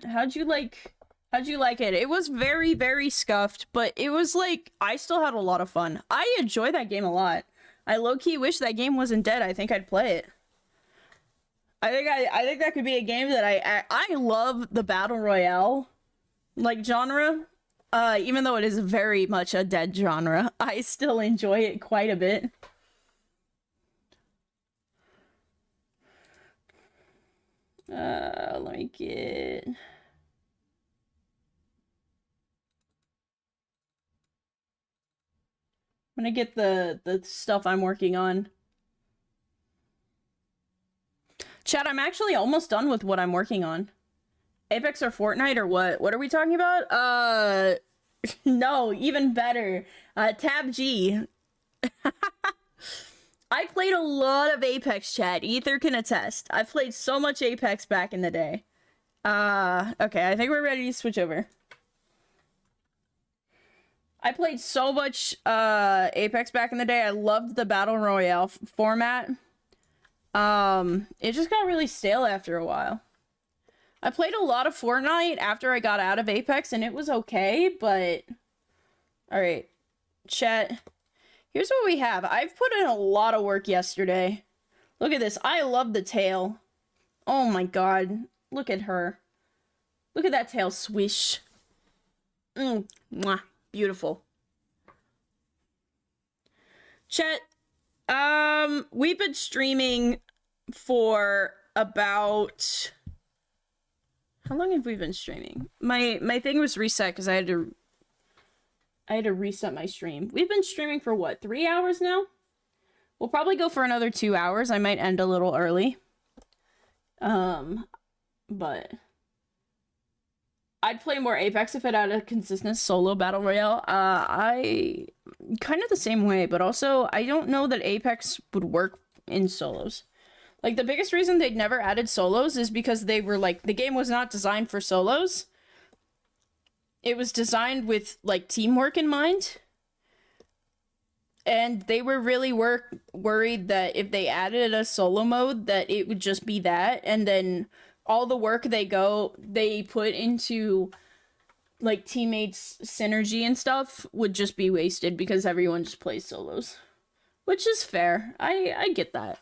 How'd you like it? It was very, very scuffed, but it was like, I still had a lot of fun. I enjoy that game a lot. I low-key wish that game wasn't dead. I think I'd play it. I think that could be a game that I love the battle royale like genre. Even though it is very much a dead genre, I still enjoy it quite a bit. Let me get... I'm gonna get the stuff I'm working on. Chat, I'm actually almost done with what I'm working on. Apex or Fortnite or what? What are we talking about? No, even better. Tab G. I played a lot of Apex, chat. Ether can attest. I played so much Apex back in the day. Okay, I think we're ready to switch over. I played so much Apex back in the day. I loved the Battle Royale format. It just got really stale after a while. I played a lot of Fortnite after I got out of Apex, and it was okay, but... Alright, chat. Here's what we have. I've put in a lot of work yesterday. Look at this. I love the tail. Oh my god. Look at her. Look at that tail swish. Mwah. Beautiful. Chat, we've been streaming for about... How long have we been streaming? My thing was reset because I had to reset my stream. We've been streaming for what, 3 hours now? We'll probably go for another 2 hours. I might end a little early. But I'd play more Apex if it had a consistent solo battle royale. I kind of the same way, but also I don't know that Apex would work in solos. Like, the biggest reason they'd never added solos is because they were like, the game was not designed for solos. It was designed with, like, teamwork in mind. And they were really worried that if they added a solo mode, that it would just be that. And then all the work they put into, like, teammates' synergy and stuff would just be wasted because everyone just plays solos. Which is fair. I get that.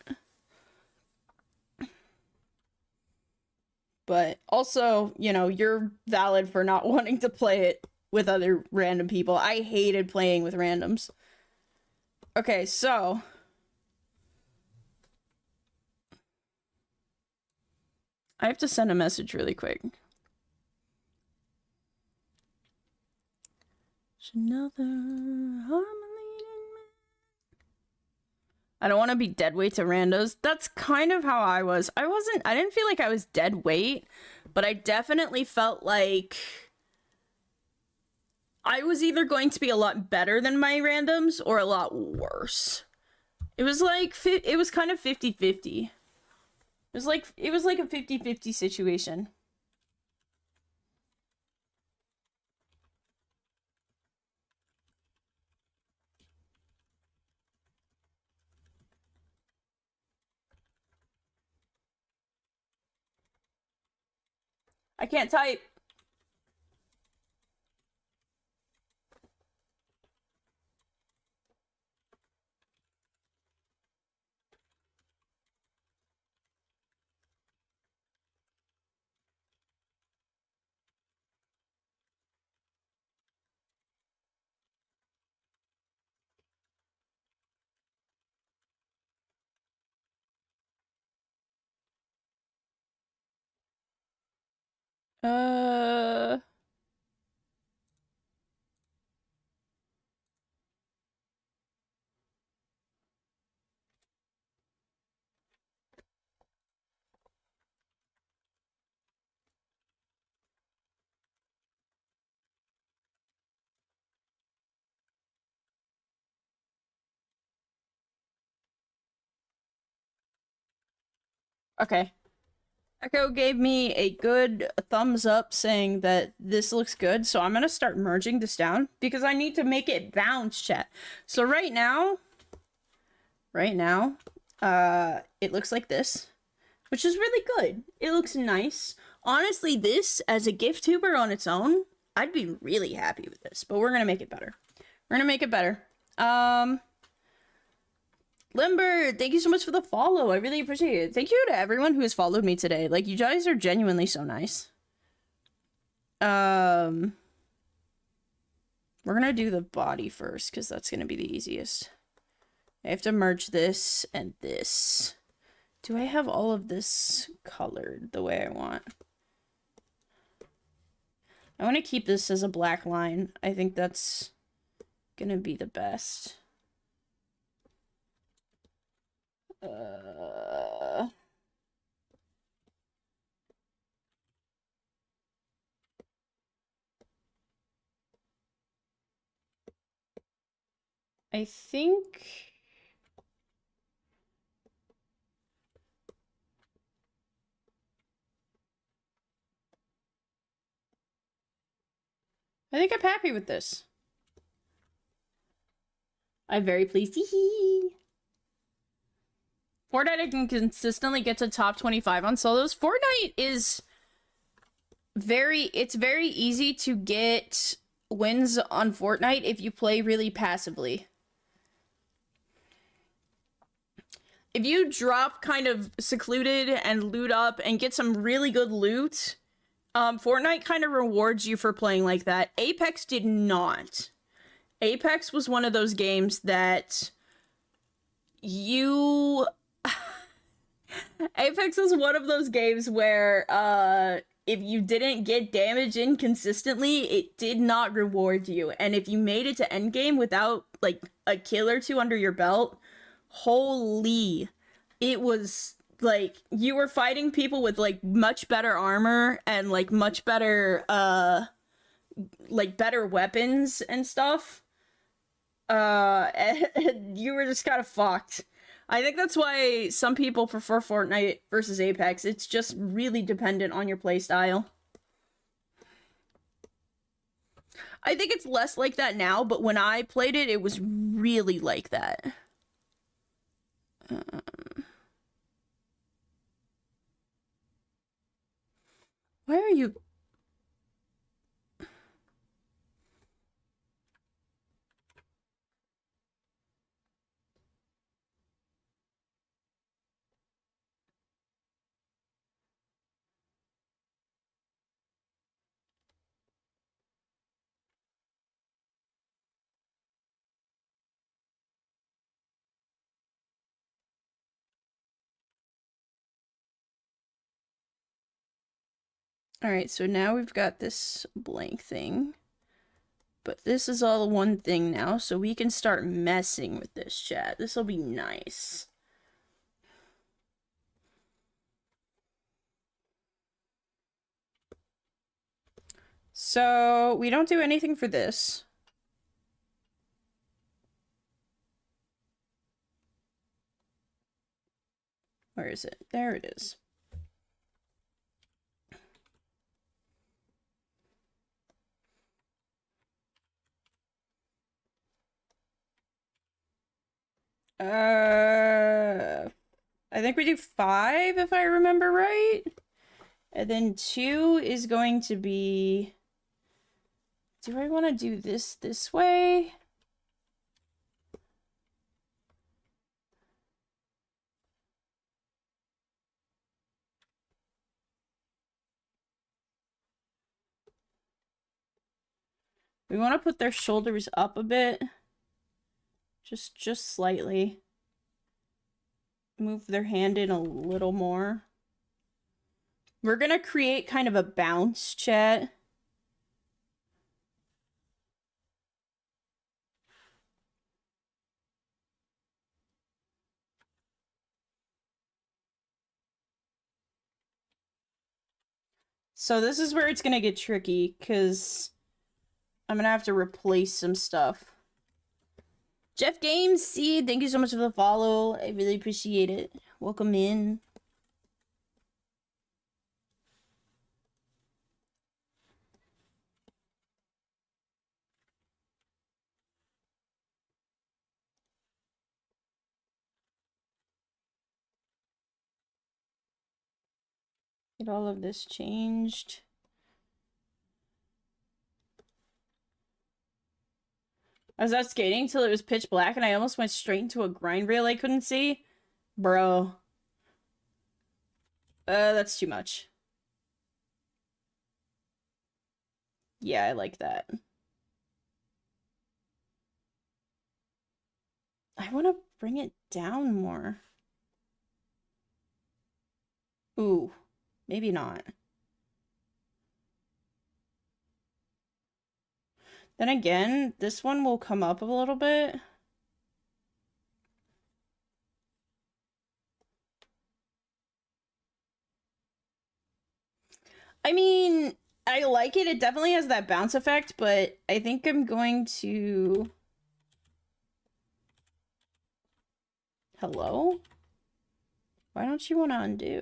But also, you know, you're valid for not wanting to play it with other random people. I hated playing with randoms. Okay, so... I have to send a message really quick. Another harmony in me. I don't want to be dead weight to randos. That's kind of how I was. I didn't feel like I was dead weight, but I definitely felt like I was either going to be a lot better than my randoms or a lot worse. It was like, it was kind of 50-50. It was like a 50-50 situation. I can't type. Uh... Okay. Echo gave me a good thumbs up saying that this looks good, so I'm gonna start merging this down because I need to make it bounce, chat. So right now, it looks like this, which is really good. It looks nice. Honestly, this, as a gift tuber on its own, I'd be really happy with this. But we're gonna make it better. We're gonna make it better. Limber, thank you so much for the follow. I really appreciate it. Thank you to everyone who has followed me today. Like, you guys are genuinely so nice. We're gonna do the body first, because that's gonna be the easiest. I have to merge this and this. Do I have all of this colored the way I want? I want to keep this as a black line. I think that's gonna be the best. I think... I'm happy with this. I'm very pleased. Fortnite can consistently get to top 25 on solos. Fortnite is it's very easy to get wins on Fortnite if you play really passively. If you drop kind of secluded and loot up and get some really good loot, Fortnite kind of rewards you for playing like that. Apex did not. Apex was one of those games that you... Apex is one of those games where, if you didn't get damage in consistently, it did not reward you. And if you made it to endgame without, like, a kill or two under your belt, holy, it was, like, you were fighting people with, like, much better armor and, like, much better, like, better weapons and stuff. And you were just kind of fucked. I think that's why some people prefer Fortnite versus Apex. It's just really dependent on your playstyle. I think it's less like that now, but when I played it, it was really like that. Why are you... Alright, so now we've got this blank thing. But this is all one thing now, so we can start messing with this, chat. This will be nice. So, we don't do anything for this. Where is it? There it is. I think we do 5 if I remember right. And then 2 is going to be... Do I want to do this way? We want to put their shoulders up a bit. Just slightly. Move their hand in a little more. We're gonna create kind of a bounce, chat. So this is where it's gonna get tricky, because I'm gonna have to replace some stuff. Jeff Games, Seed, thank you so much for the follow. I really appreciate it. Welcome in. Get all of this changed. I was out skating till it was pitch black and I almost went straight into a grind rail I couldn't see. Bro. That's too much. Yeah, I like that. I want to bring it down more. Ooh, maybe not. Then again, this one will come up a little bit. I mean, I like it. It definitely has that bounce effect, but I think I'm going to... Hello? Why don't you want to undo?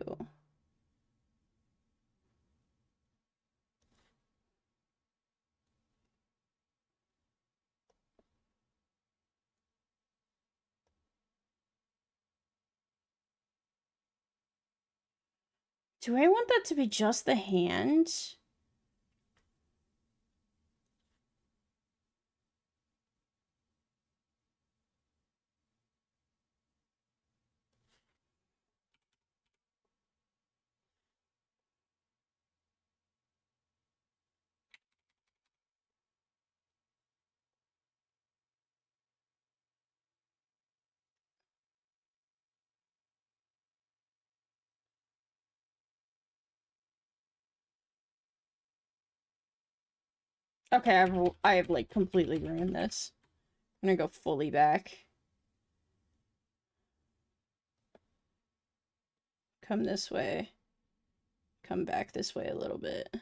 Do I want that to be just the hand? Okay, I have like completely ruined this. I'm gonna go fully back. Come this way. Come back this way a little bit.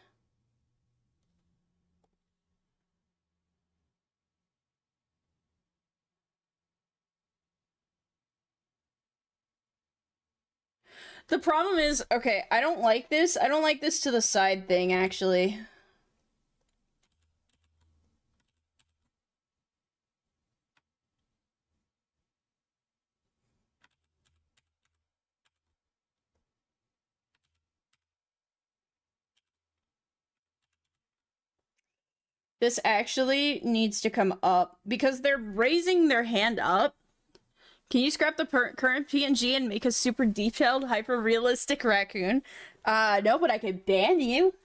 The problem is, okay, I don't like this. I don't like this to the side thing, actually. This actually needs to come up because they're raising their hand up. Can you scrap the current PNG and make a super detailed, hyper-realistic raccoon? No, but I could ban you.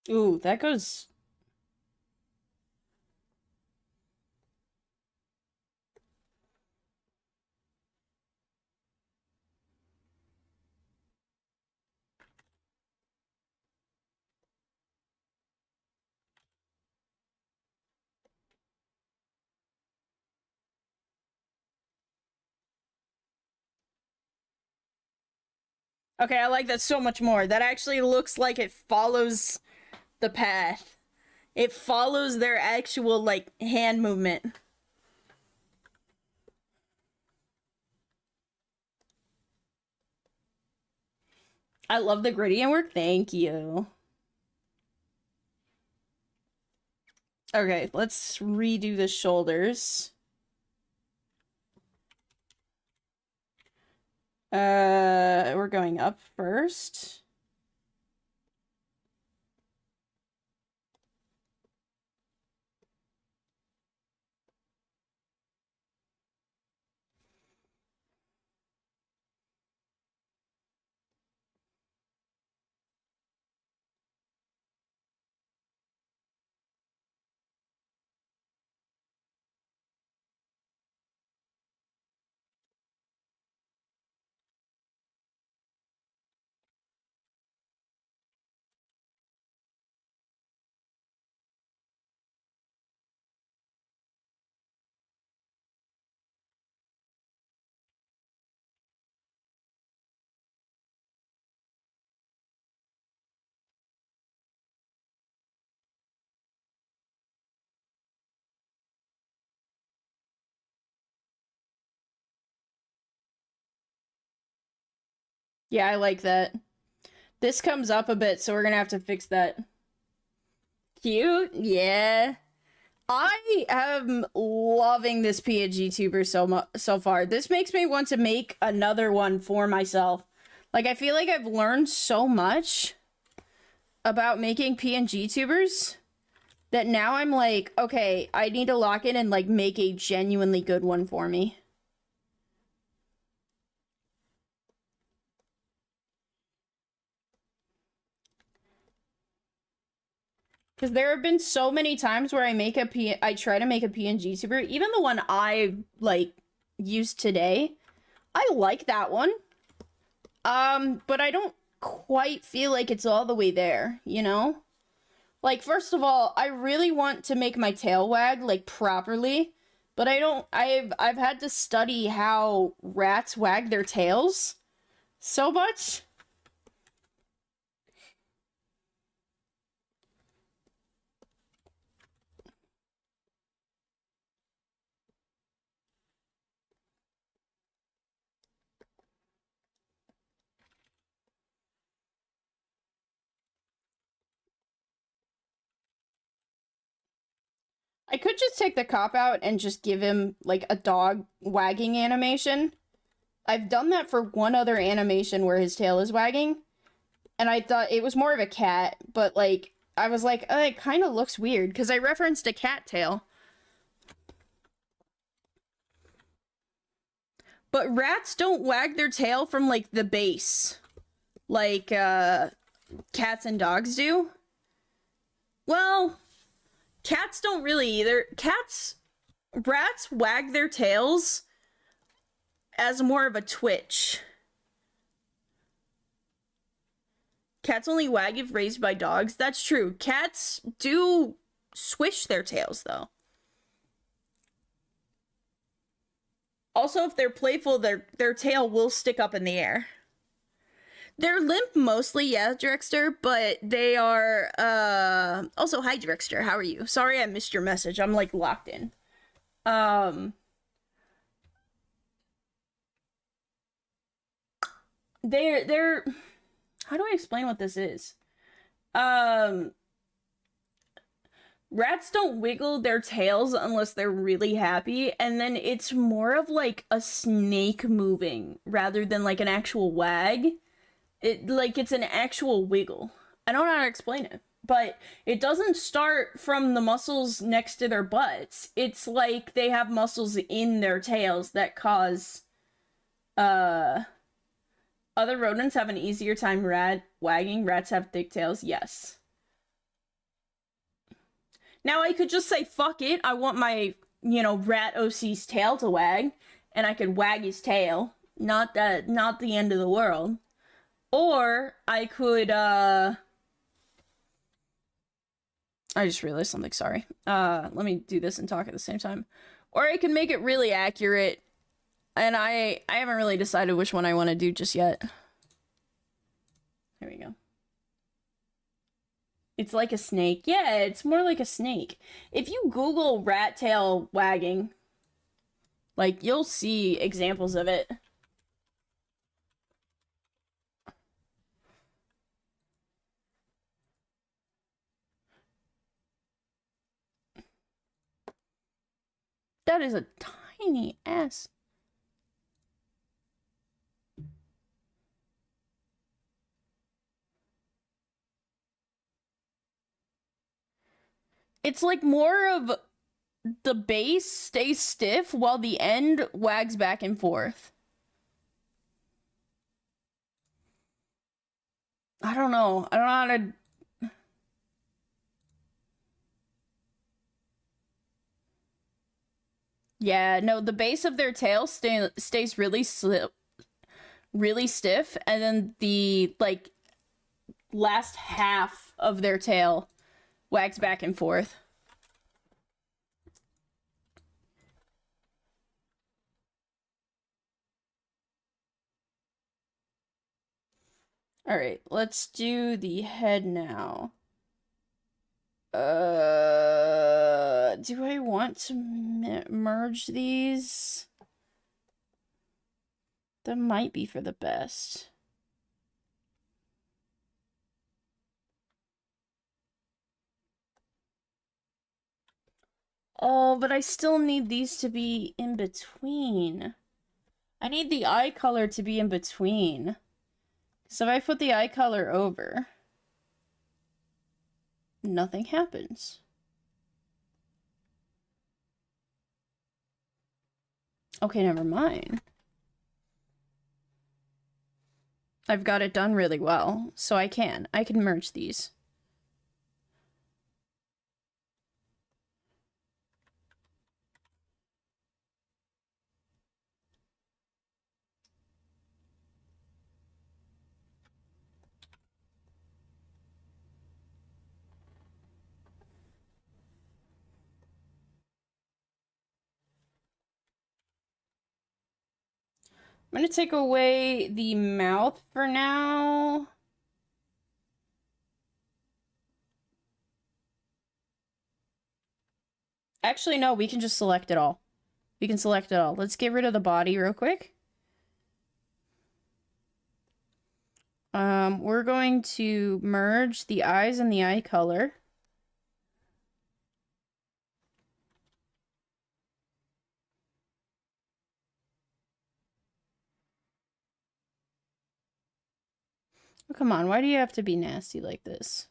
Ooh, that goes... Okay, I like that so much more. That actually looks like it follows the path. It follows their actual, like, hand movement. I love the gradient work. Thank you. Okay, let's redo the shoulders. We're going up first. Yeah, I like that. This comes up a bit, so we're gonna have to fix that. Cute? Yeah. I am loving this PNG tuber so far. This makes me want to make another one for myself. Like, I feel like I've learned so much about making PNG tubers that now I'm like, okay, I need to lock in and like make a genuinely good one for me. Because there have been so many times where I try to make a PNG tuber, even the one I like used today. I like that one. But I don't quite feel like it's all the way there, you know? Like, first of all, I really want to make my tail wag like properly, but I've had to study how rats wag their tails so much. I could just take the cop out and just give him like a dog wagging animation. I've done that for one other animation where his tail is wagging, and I thought it was more of a cat, but like I was like, oh, it kind of looks weird because I referenced a cat tail. But rats don't wag their tail from like the base, like cats and dogs do. Well, cats don't really either. Rats wag their tails as more of a twitch. Cats only wag if raised by dogs. That's true. Cats do swish their tails, though. Also, if they're playful, their tail will stick up in the air. They're limp mostly, yeah, Drexter, but they are, also, hi, Drexter, how are you? Sorry I missed your message. I'm, like, locked in. They're, how do I explain what this is? Rats don't wiggle their tails unless they're really happy, and then it's more of like a snake moving rather than like an actual wag. It's an actual wiggle. I don't know how to explain it, but it doesn't start from the muscles next to their butts. It's like they have muscles in their tails that cause uh other rodents have an easier time wagging. Rats have thick tails. Yes. Now I could just say, fuck it, I want my, rat OC's tail to wag, and I could wag his tail. Not the end of the world. Or I could, I just realized something, sorry. Let me do this and talk at the same time. Or I can make it really accurate, and I haven't really decided which one I want to do just yet. There we go. It's like a snake. Yeah, it's more like a snake. If you Google rat tail wagging, like, you'll see examples of it. That is a tiny ass. It's like more of the base stays stiff while the end wags back and forth. I don't know. I don't know how to... Yeah, no, the base of their tail stays really stiff, and then the, like, last half of their tail wags back and forth. Alright, let's do the head now. Do I want to merge these? That might be for the best. Oh, but I still need these to be in between. I need the eye color to be in between. So if I put the eye color over, nothing happens. Okay, never mind. I've got it done really well, so I can merge these. I'm gonna take away the mouth for now. Actually, no, we can just select it all. We can select it all. Let's get rid of the body real quick. We're going to merge the eyes and the eye color. Oh, come on, why do you have to be nasty like this?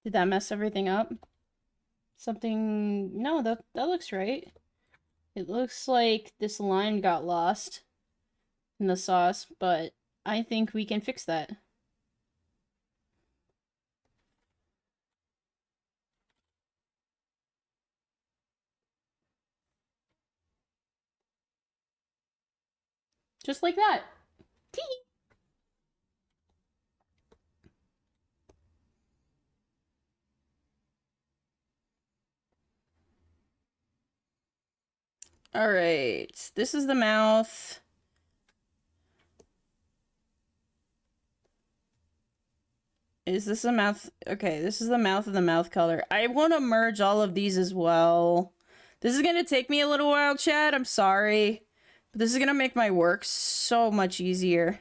Did that mess everything up? Something... No, that looks right. It looks like this line got lost in the sauce, but I think we can fix that. Just like that. Tee! Alright, this is the mouth. Is this a mouth? Okay, this is the mouth of the mouth color. I want to merge all of these as well. This is going to take me a little while, chat. I'm sorry. But this is going to make my work so much easier.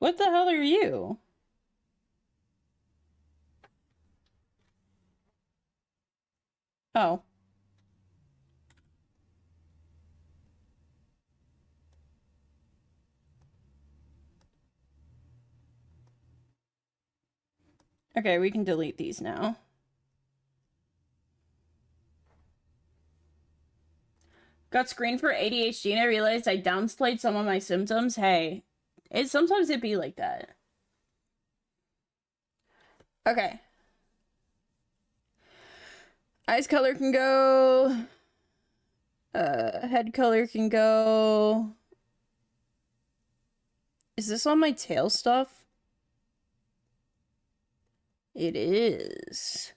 What the hell are you? Oh. Okay, we can delete these now. Got screened for ADHD and I realized I downplayed some of my symptoms. Hey, sometimes it be like that. Okay. Eyes color can go. Head color can go. Is this on my tail stuff? It is.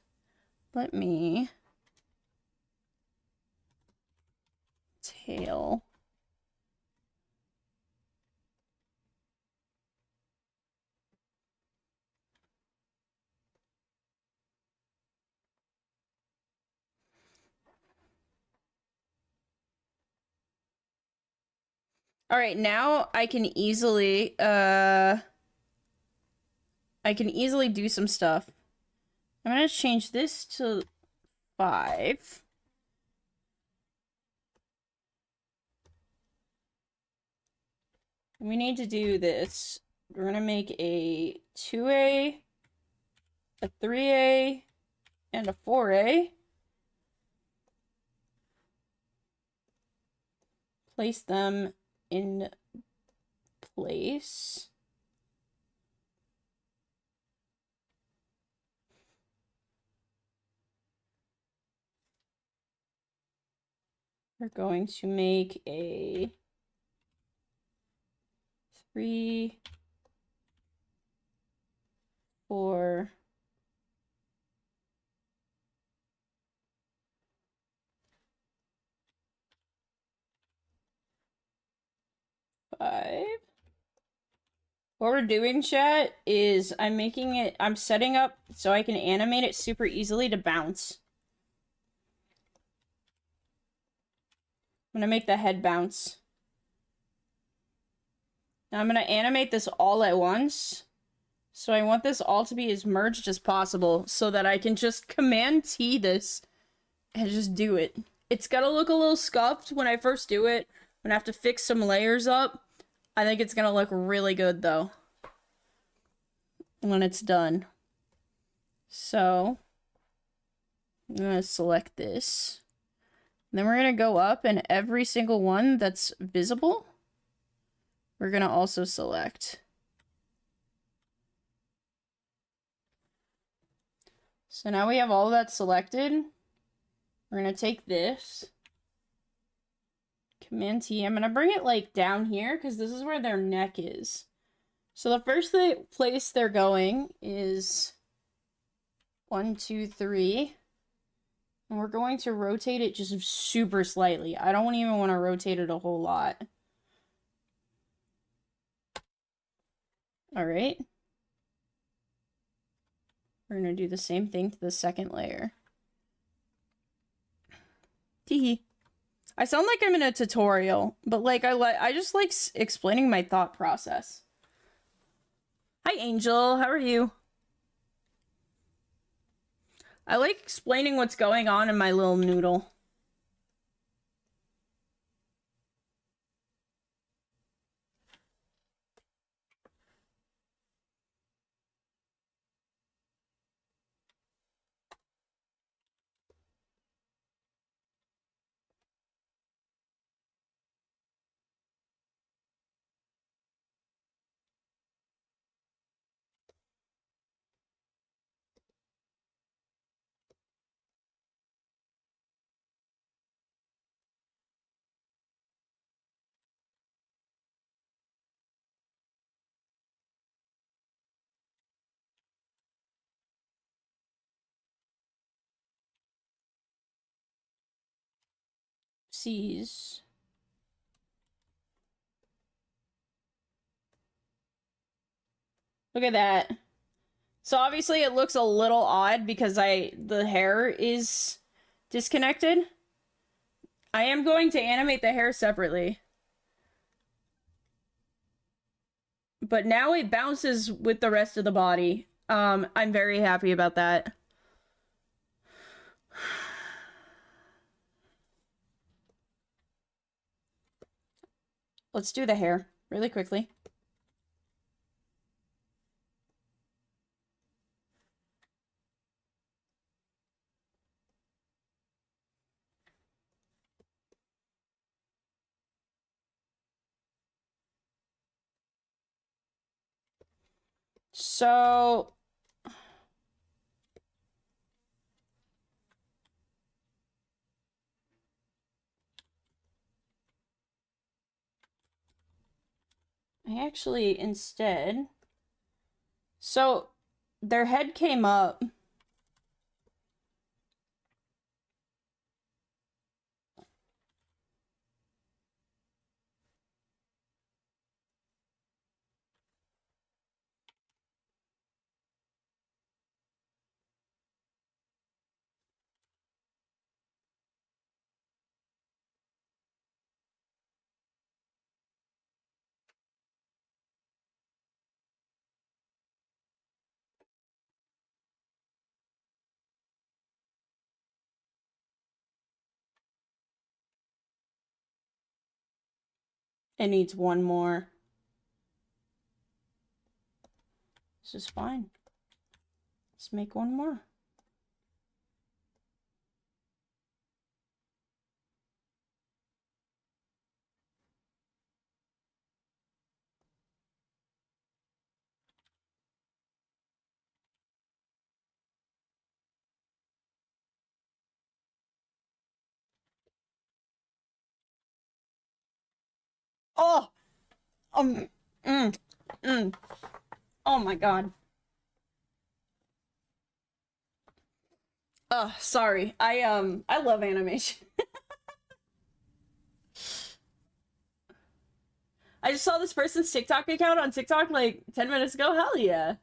Let me... Tail. All right, now I can easily do some stuff. I'm gonna change this to 5. We need to do this. We're gonna make a 2A, a 3A, and a 4A. place them in place. We're going to make a 3, 4, 5. What we're doing, chat, is I'm setting up so I can animate it super easily to bounce. I'm gonna make the head bounce. Now I'm gonna animate this all at once. So I want this all to be as merged as possible so that I can just Command T this and just do it. It's gonna look a little scuffed when I first do it. I'm gonna have to fix some layers up. I think it's gonna look really good though when it's done. So I'm gonna select this. And then we're gonna go up, and every single one that's visible, we're gonna also select. So now we have all of that selected. We're gonna take this. Command T. I'm gonna bring it like down here because this is where their neck is. So the first place they're going is 1, 2, 3. And we're going to rotate it just super slightly. I don't even want to rotate it a whole lot. All right. We're going to do the same thing to the second layer. Teehee. I sound like I'm in a tutorial, but like I just like explaining my thought process. Hi, Angel. How are you? I like explaining what's going on in my little noodle. Sees. Look at that. So obviously it looks a little odd because the hair is disconnected. I am going to animate the hair separately. But now it bounces with the rest of the body. I'm very happy about that. Let's do the hair really quickly. So I actually instead, so their head came up. It needs one more. This is fine. Let's make one more. Oh, um, mm, mm. Oh my god. Sorry. I love animation. I just saw this person's TikTok account on TikTok like 10 minutes ago. Hell yeah.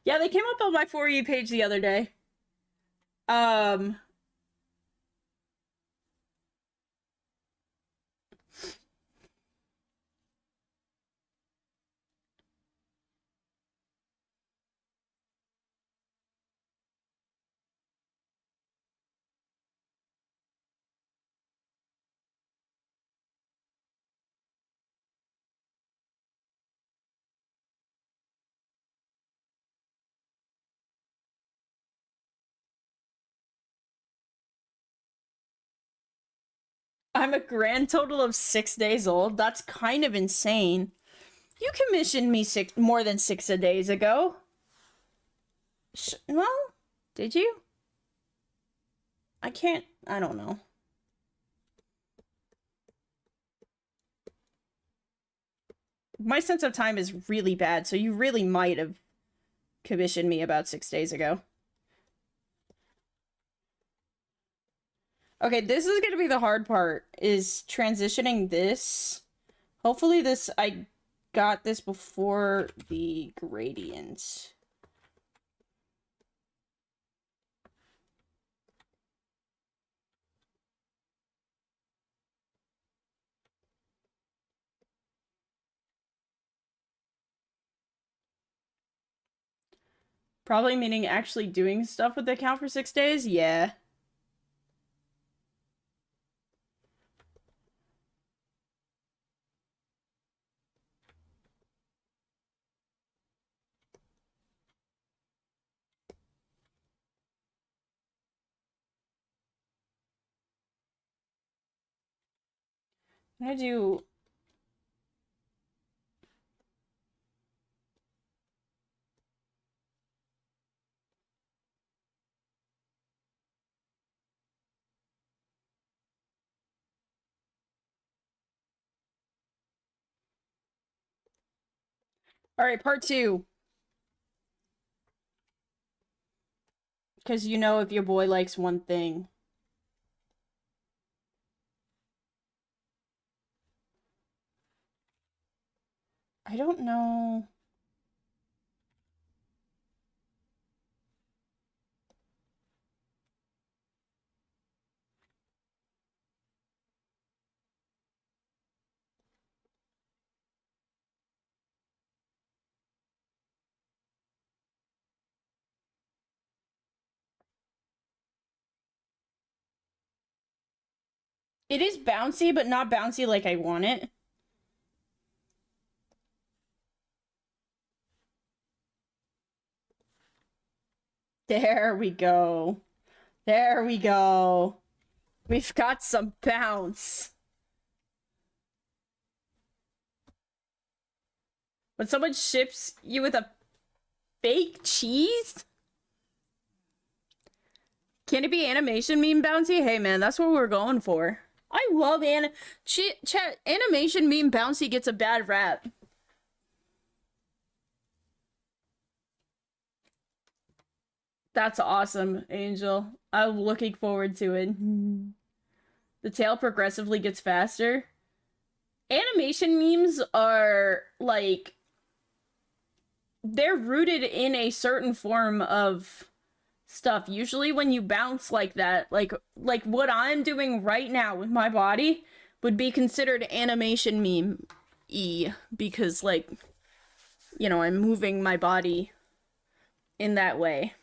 Yeah, they came up on my For You page the other day. Um, I'm a grand total of 6 days old. That's kind of insane. You commissioned me more than 6 days ago. Well, did you? I can't. I don't know. My sense of time is really bad, so you really might have commissioned me about 6 days ago. Okay, this is gonna be the hard part, is transitioning this. Hopefully I got this before the gradient. Probably meaning actually doing stuff with the account for 6 days? Yeah. I'm gonna do... Alright, part 2. Because you know if your boy likes one thing. I don't know... It is bouncy, but not bouncy like I want it. There we go. There we go. We've got some bounce. When someone ships you with a fake cheese? Can it be animation meme bouncy? Hey man, that's what we're going for. I love chat. Animation meme bouncy gets a bad rap. That's awesome, Angel. I'm looking forward to it. The tail progressively gets faster. Animation memes are like, they're rooted in a certain form of stuff. Usually when you bounce like that, like what I'm doing right now with my body would be considered animation meme-y, because like, you know, I'm moving my body in that way.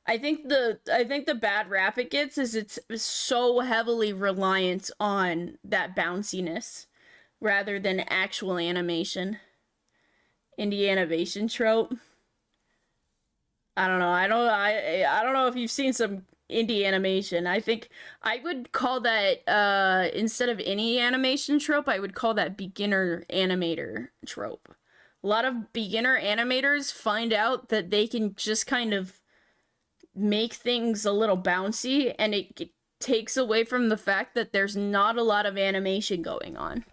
I think the bad rap it gets is it's so heavily reliant on that bounciness rather than actual animation. Indie animation trope. I don't know. I don't know if you've seen some indie animation. I think I would call that instead of any animation trope, I would call that beginner animator trope. A lot of beginner animators find out that they can just kind of make things a little bouncy, and it takes away from the fact that there's not a lot of animation going on.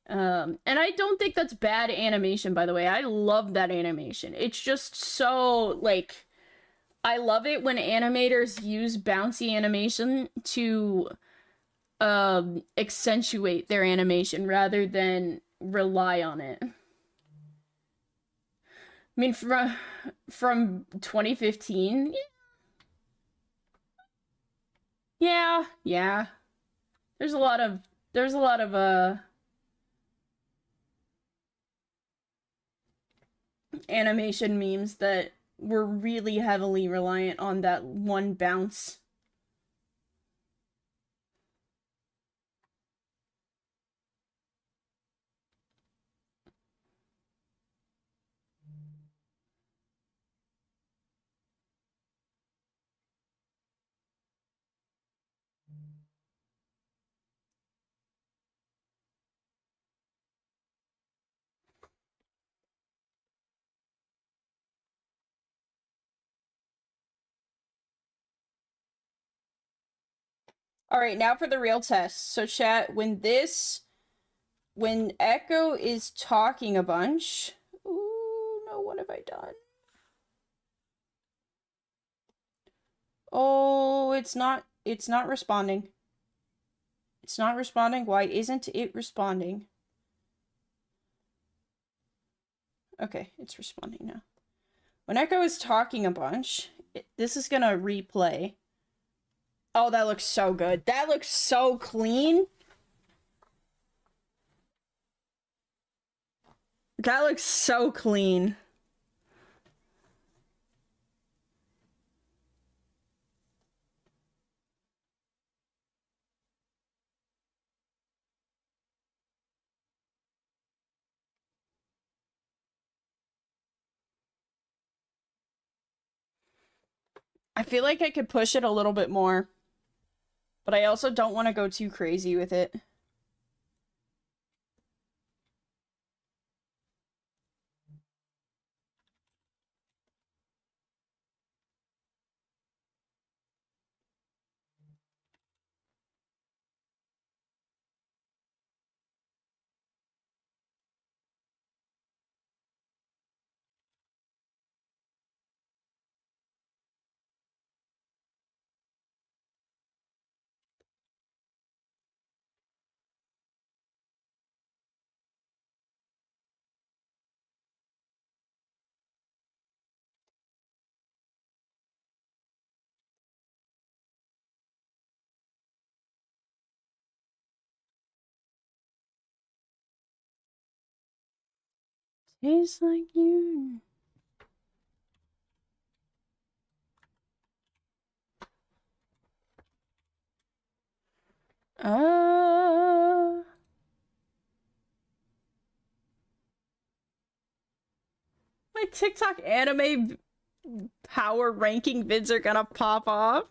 And I don't think that's bad animation, by the way. I love that animation. It's just so, like, I love it when animators use bouncy animation to accentuate their animation rather than rely on it. I mean, from 2015, yeah. There's a lot of animation memes that were really heavily reliant on that one bounce. All right, now for the real test. So chat, when Echo is talking a bunch, ooh, no, what have I done? Oh, it's not responding. It's not responding. Why isn't it responding? Okay, it's responding now. When Echo is talking a bunch, this is gonna replay. Oh, that looks so good. That looks so clean. That looks so clean. I feel like I could push it a little bit more, but I also don't want to go too crazy with it. Tastes like you. My TikTok anime power ranking vids are gonna pop off.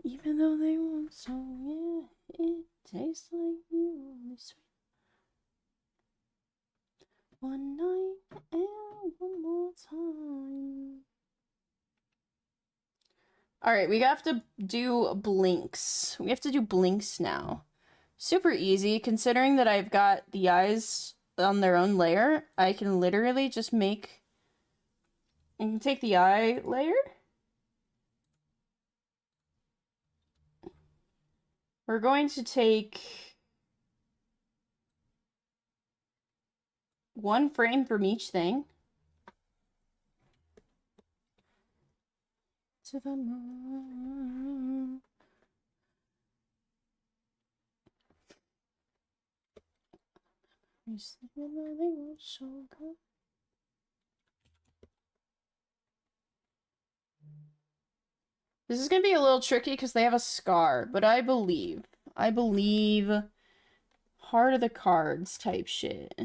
Even though they want so, yeah, it tastes like you. Only sweet. One night and one more time. Alright, we have to do blinks. We have to do blinks now. Super easy, considering that I've got the eyes on their own layer. I can literally just make... I can take the eye layer. We're going to take... one frame from each thing. To the moon. So good. This is gonna be a little tricky because they have a scar, but I believe heart of the cards type shit.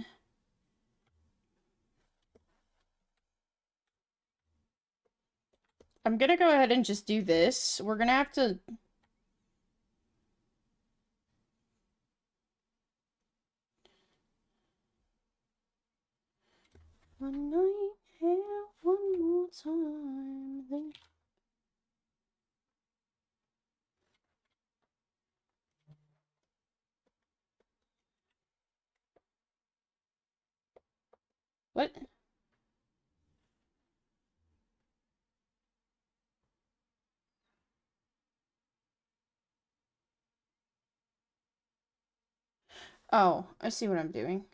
I'm gonna go ahead and just do this. We're gonna have to... One night here, one more time. What? Oh, I see what I'm doing.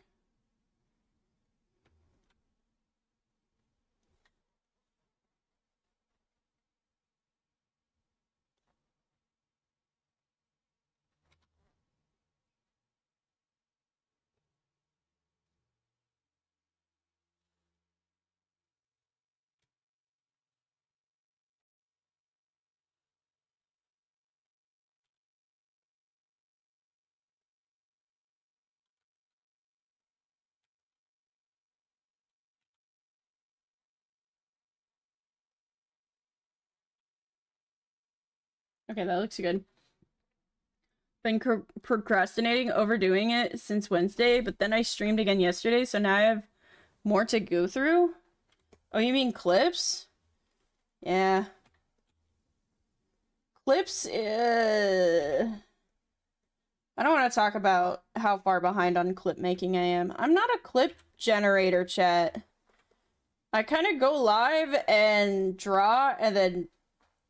Okay, that looks good. Been procrastinating, overdoing it since Wednesday, but then I streamed again yesterday, so now I have more to go through. Oh, you mean clips? Yeah. Clips, I don't want to talk about how far behind on clip making I am. I'm not a clip generator, chat. I kind of go live and draw, and then,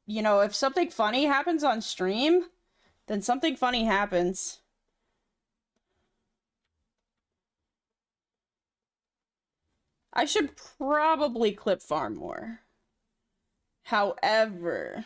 you know, if something funny happens on stream, then something funny happens. I should probably clip farm more. However,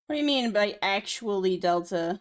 what do you mean by actually Delta?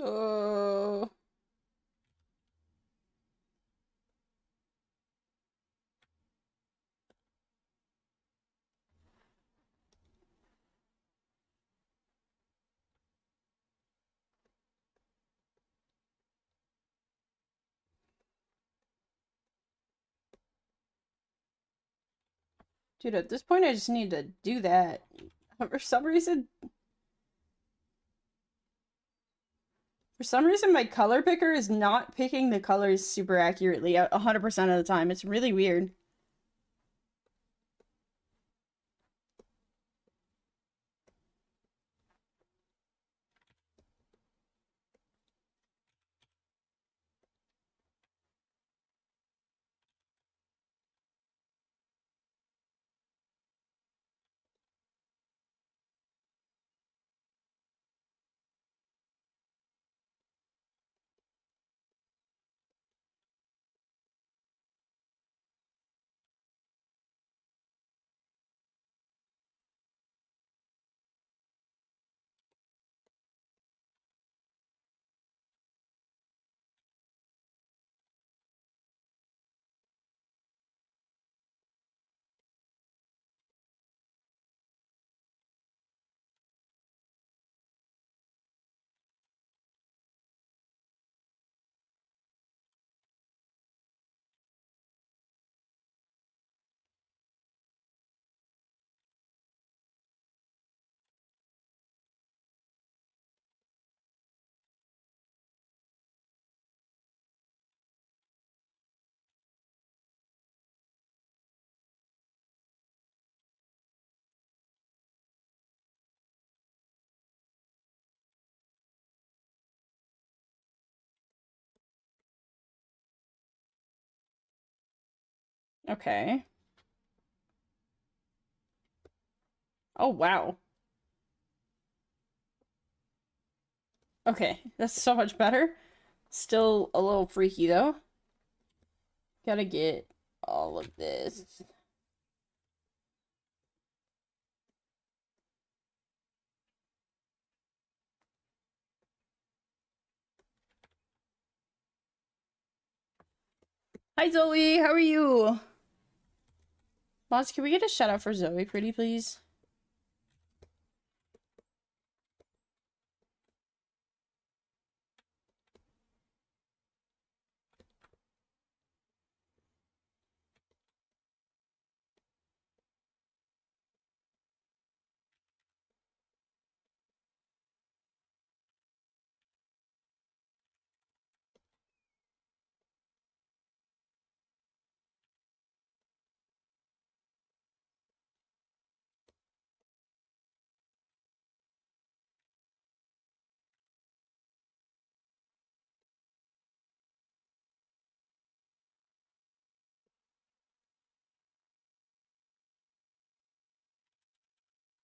Oh. Dude, at this point I just need to do that. For some reason my color picker is not picking the colors super accurately 100% of the time. It's really weird. Okay. Oh, wow. Okay, that's so much better. Still a little freaky, though. Gotta get all of this. Hi, Zoe. How are you? Mods, can we get a shout out for Zoe, pretty please?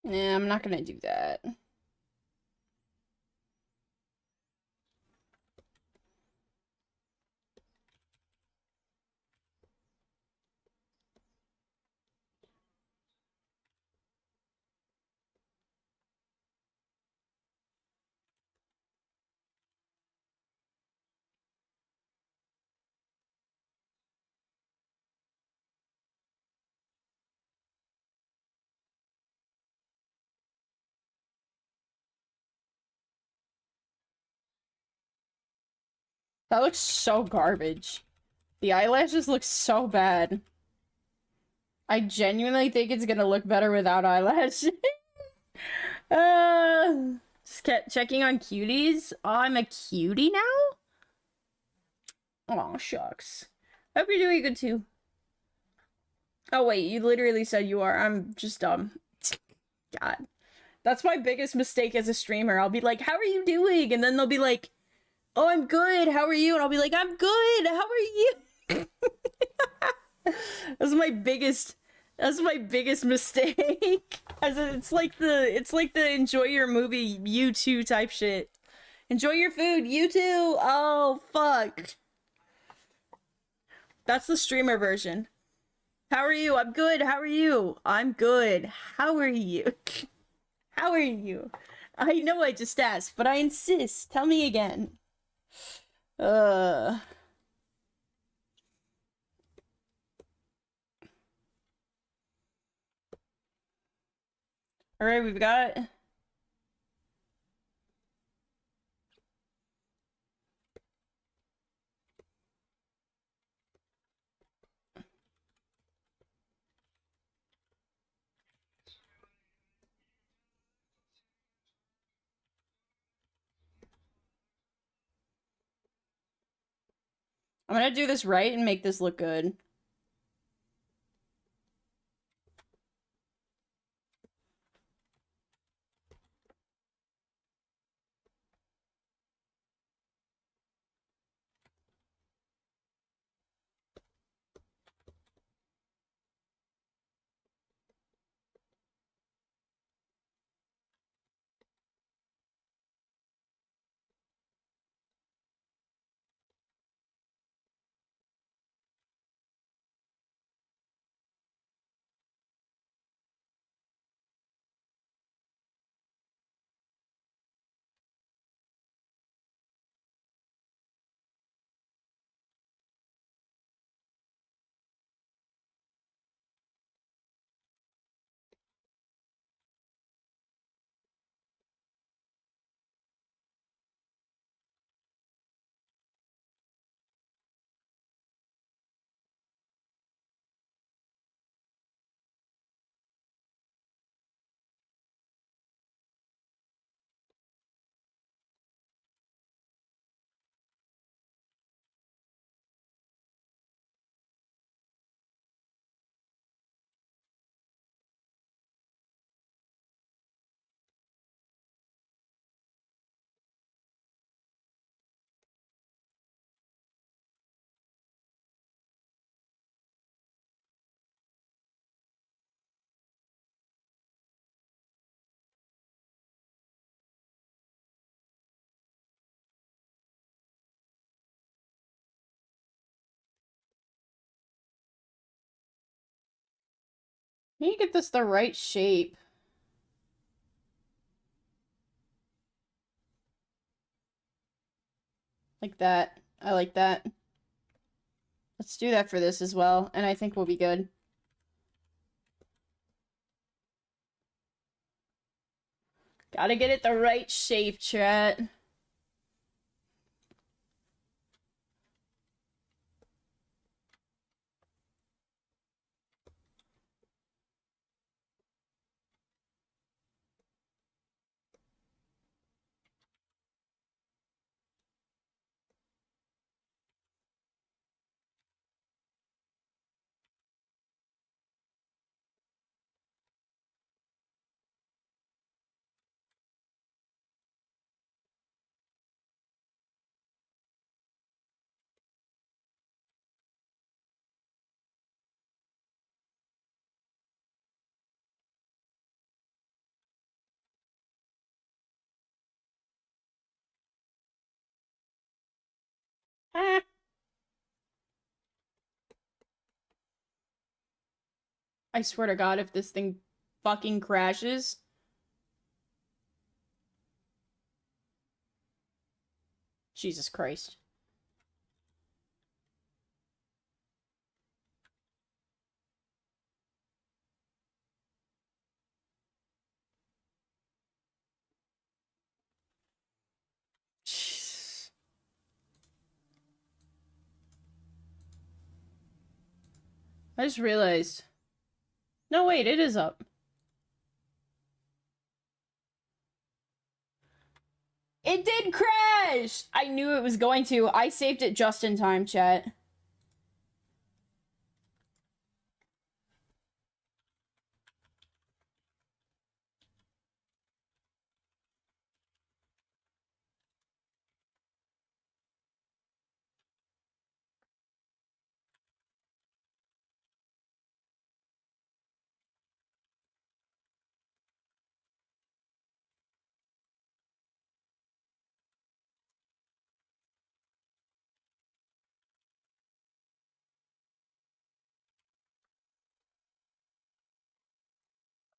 Yeah, I'm not gonna do that. That looks so garbage. The eyelashes look so bad. I genuinely think it's gonna look better without eyelashes. Just kept checking on cuties. Oh, I'm a cutie now? Oh, shucks. Hope you're doing good too. Oh, wait, you literally said you are. I'm just dumb. God. That's my biggest mistake as a streamer. I'll be like, how are you doing? And then they'll be like, oh, I'm good. How are you? And I'll be like, I'm good. How are you? That's my biggest mistake. As it's like the enjoy your movie you too type shit. Enjoy your food, you too. Oh fuck. That's the streamer version. How are you? I'm good. How are you? I'm good. How are you? How are you? I know I just asked, but I insist. Tell me again. Uh. All right, we've got. I'm gonna do this right and make this look good. Need to get this the right shape. Like that. I like that. Let's do that for this as well, and I think we'll be good. Gotta get it the right shape, chat. Ah. I swear to God, if this thing fucking crashes. Jesus Christ. Jeez. I just realized. No, wait, it is up. It did crash! I knew it was going to. I saved it just in time, chat.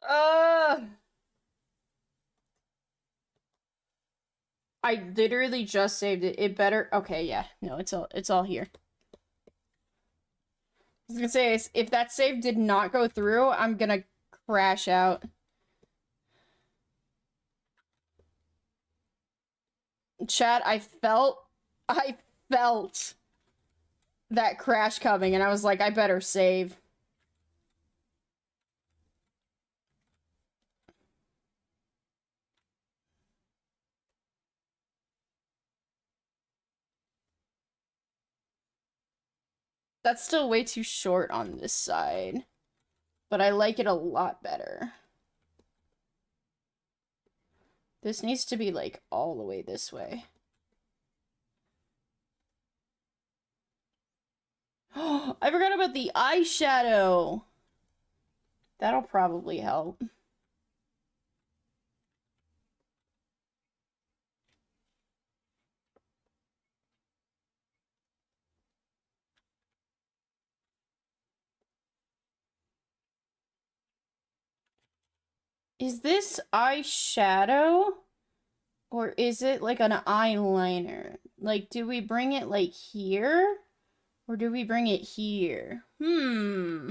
Uh I literally just saved it. It better okay, yeah. No, it's all here. I was gonna say, if that save did not go through, I'm gonna crash out. Chat, I felt that crash coming, and I was like, I better save. That's still way too short on this side, but I like it a lot better. This needs to be, like, all the way this way. I forgot about the eyeshadow. That'll probably help. Is this eyeshadow? Or is it like an eyeliner? Like, do we bring it like here? Or do we bring it here? Hmm.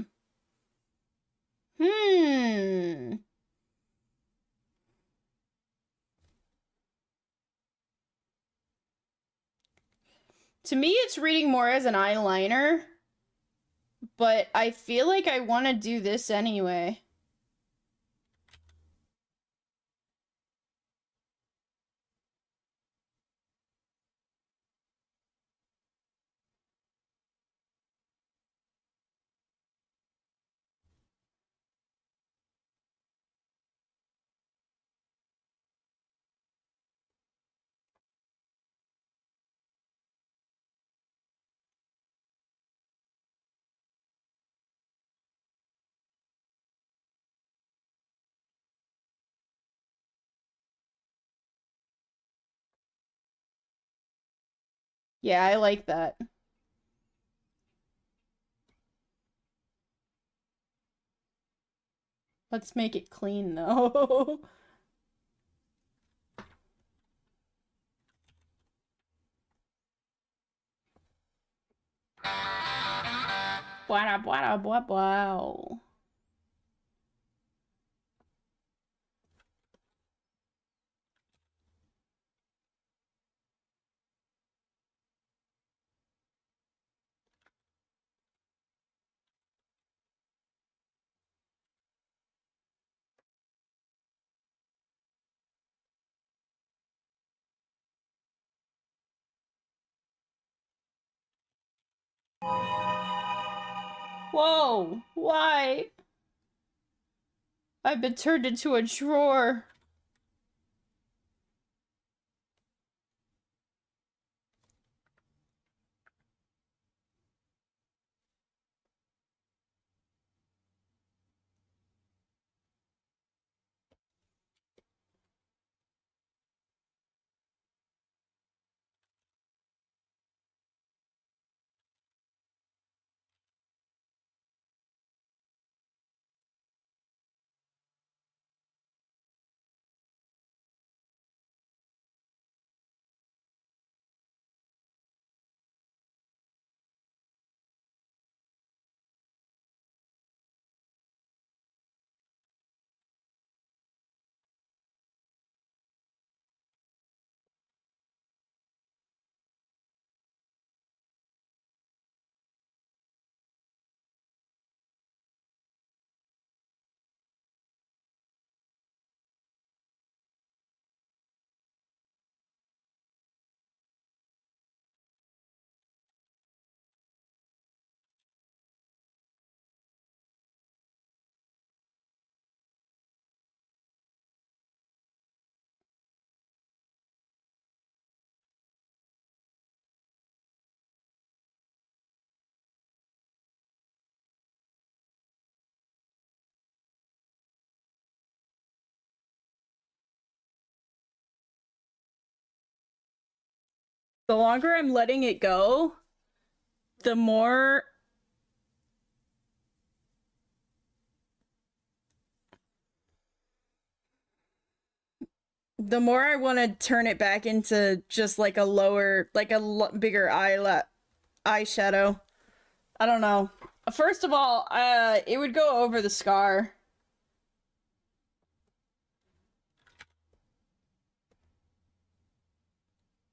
To me, it's reading more as an eyeliner. But I feel like I want to do this anyway. Yeah, I like that. Let's make it clean, though. Wow, wow, wow, wow. Whoa, why? I've been turned into a drawer. The longer I'm letting it go, the more I want to turn it back into just like a lower, like a bigger eyeshadow. I don't know. First of all, it would go over the scar.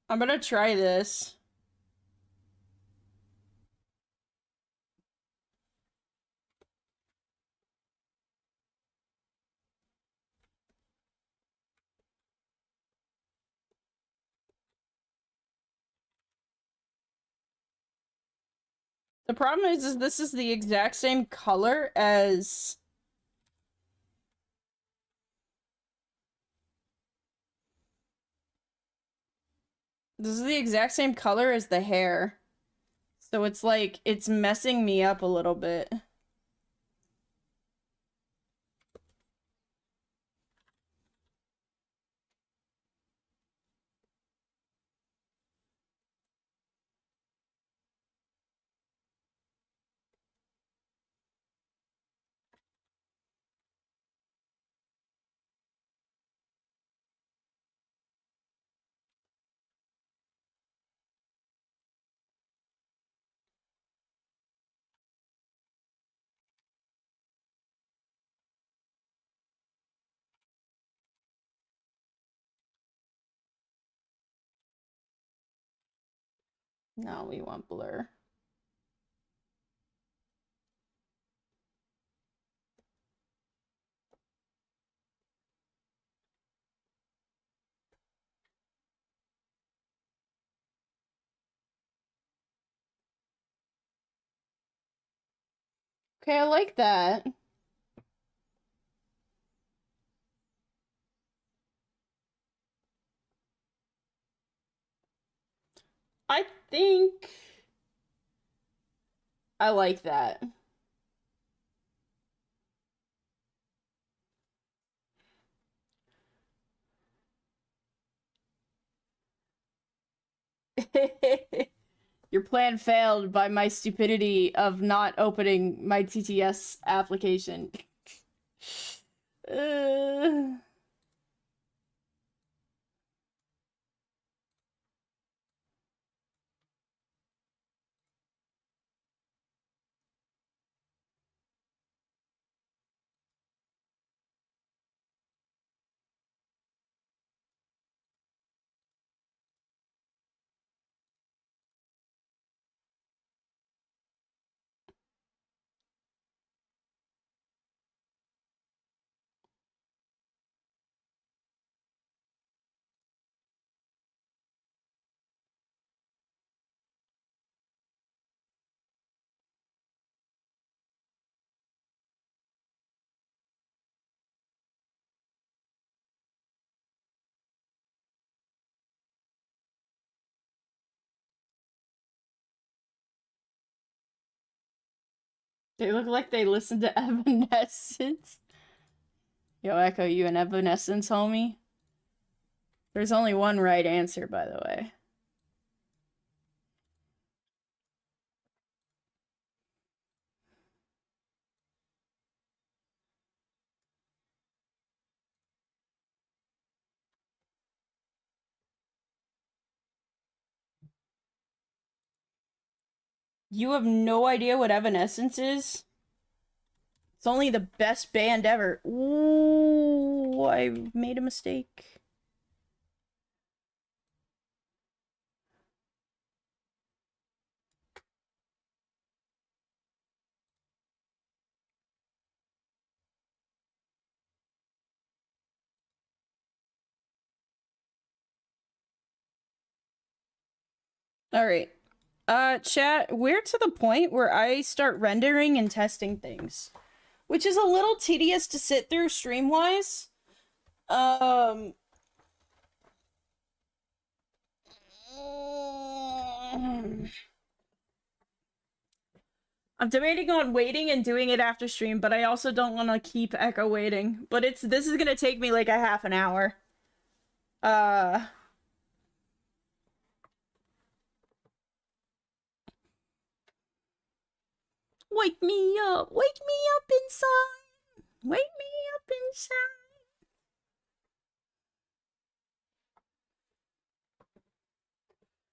I'm gonna try this. The problem is this is the exact same color as... This is the exact same color as the hair. So it's like, it's messing me up a little bit. No, we want blur. Okay, I like that. I think I like that. Your plan failed by my stupidity of not opening my TTS application. Uh... They look like they listen to Evanescence. Yo, Echo, you an Evanescence, homie? There's only one right answer, by the way. You have no idea what Evanescence is? It's only the best band ever. Ooh, I made a mistake. Alright. Chat, we're to the point where I start rendering and testing things, which is a little tedious to sit through stream-wise. Um... I'm debating on waiting and doing it after stream, but I also don't want to keep Echo waiting. But this is gonna take me like a half an hour. Wake me up! Wake me up inside! Wake me up inside!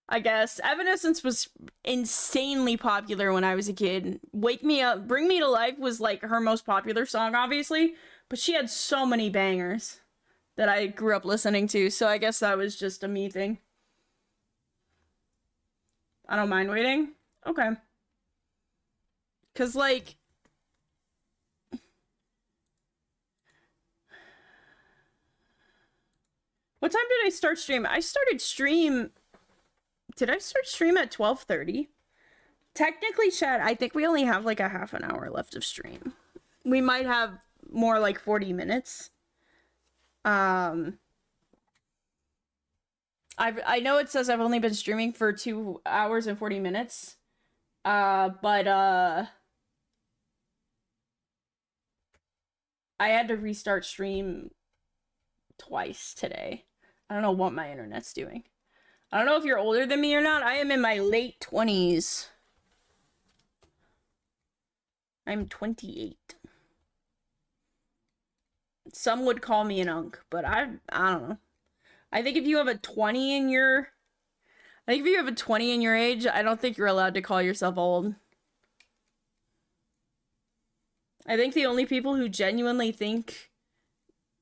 I guess. Evanescence was insanely popular when I was a kid. Wake Me Up, Bring Me to Life was like her most popular song, obviously, but she had so many bangers that I grew up listening to, so I guess that was just a me thing. I don't mind waiting. Okay. Cause like... What time did I start stream? I started stream... Did I start stream at 12:30? Technically, chat, I think we only have like a half an hour left of stream. We might have more like 40 minutes. I know it says I've only been streaming for 2 hours and 40 minutes. But I had to restart stream twice today. I don't know what my internet's doing. I don't know if you're older than me or not. I am in my late 20s. I'm 28. Some would call me an unk, but I don't know. I think if you have a 20 in your... I think if you have a 20 in your age, I don't think you're allowed to call yourself old. I think the only people who genuinely think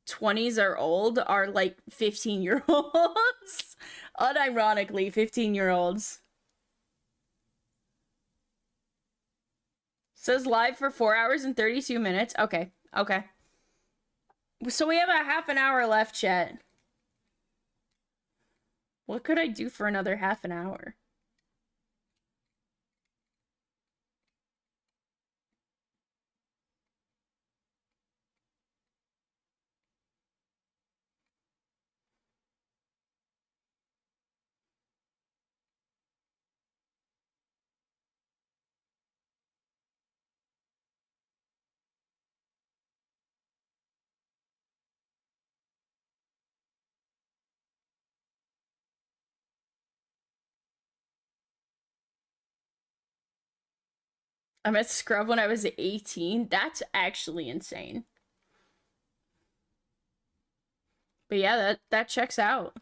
20s are old are like 15-year-olds. Unironically, 15-year-olds. Says live for 4 hours and 32 minutes. Okay, okay. So we have a half an hour left, chat. What could I do for another half an hour? I met Scrub when I was 18. That's actually insane. But yeah, that checks out.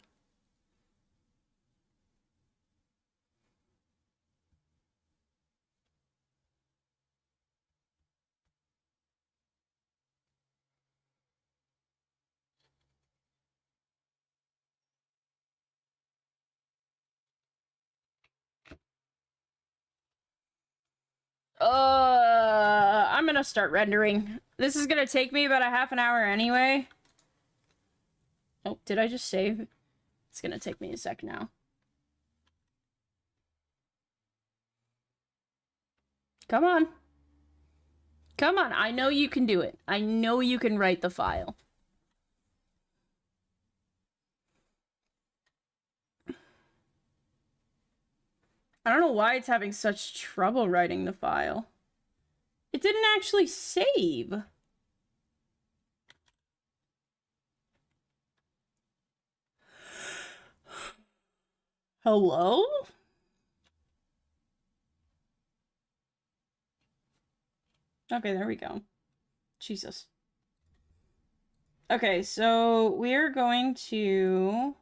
I'm gonna start rendering. This is gonna take me about a half an hour anyway. Oh, did I just save? It's gonna take me a sec now. Come on. Come on, I know you can do it. I know you can write the file. I don't know why it's having such trouble writing the file. It didn't actually save. Hello? Okay, there we go. Jesus. Okay, so we're going to...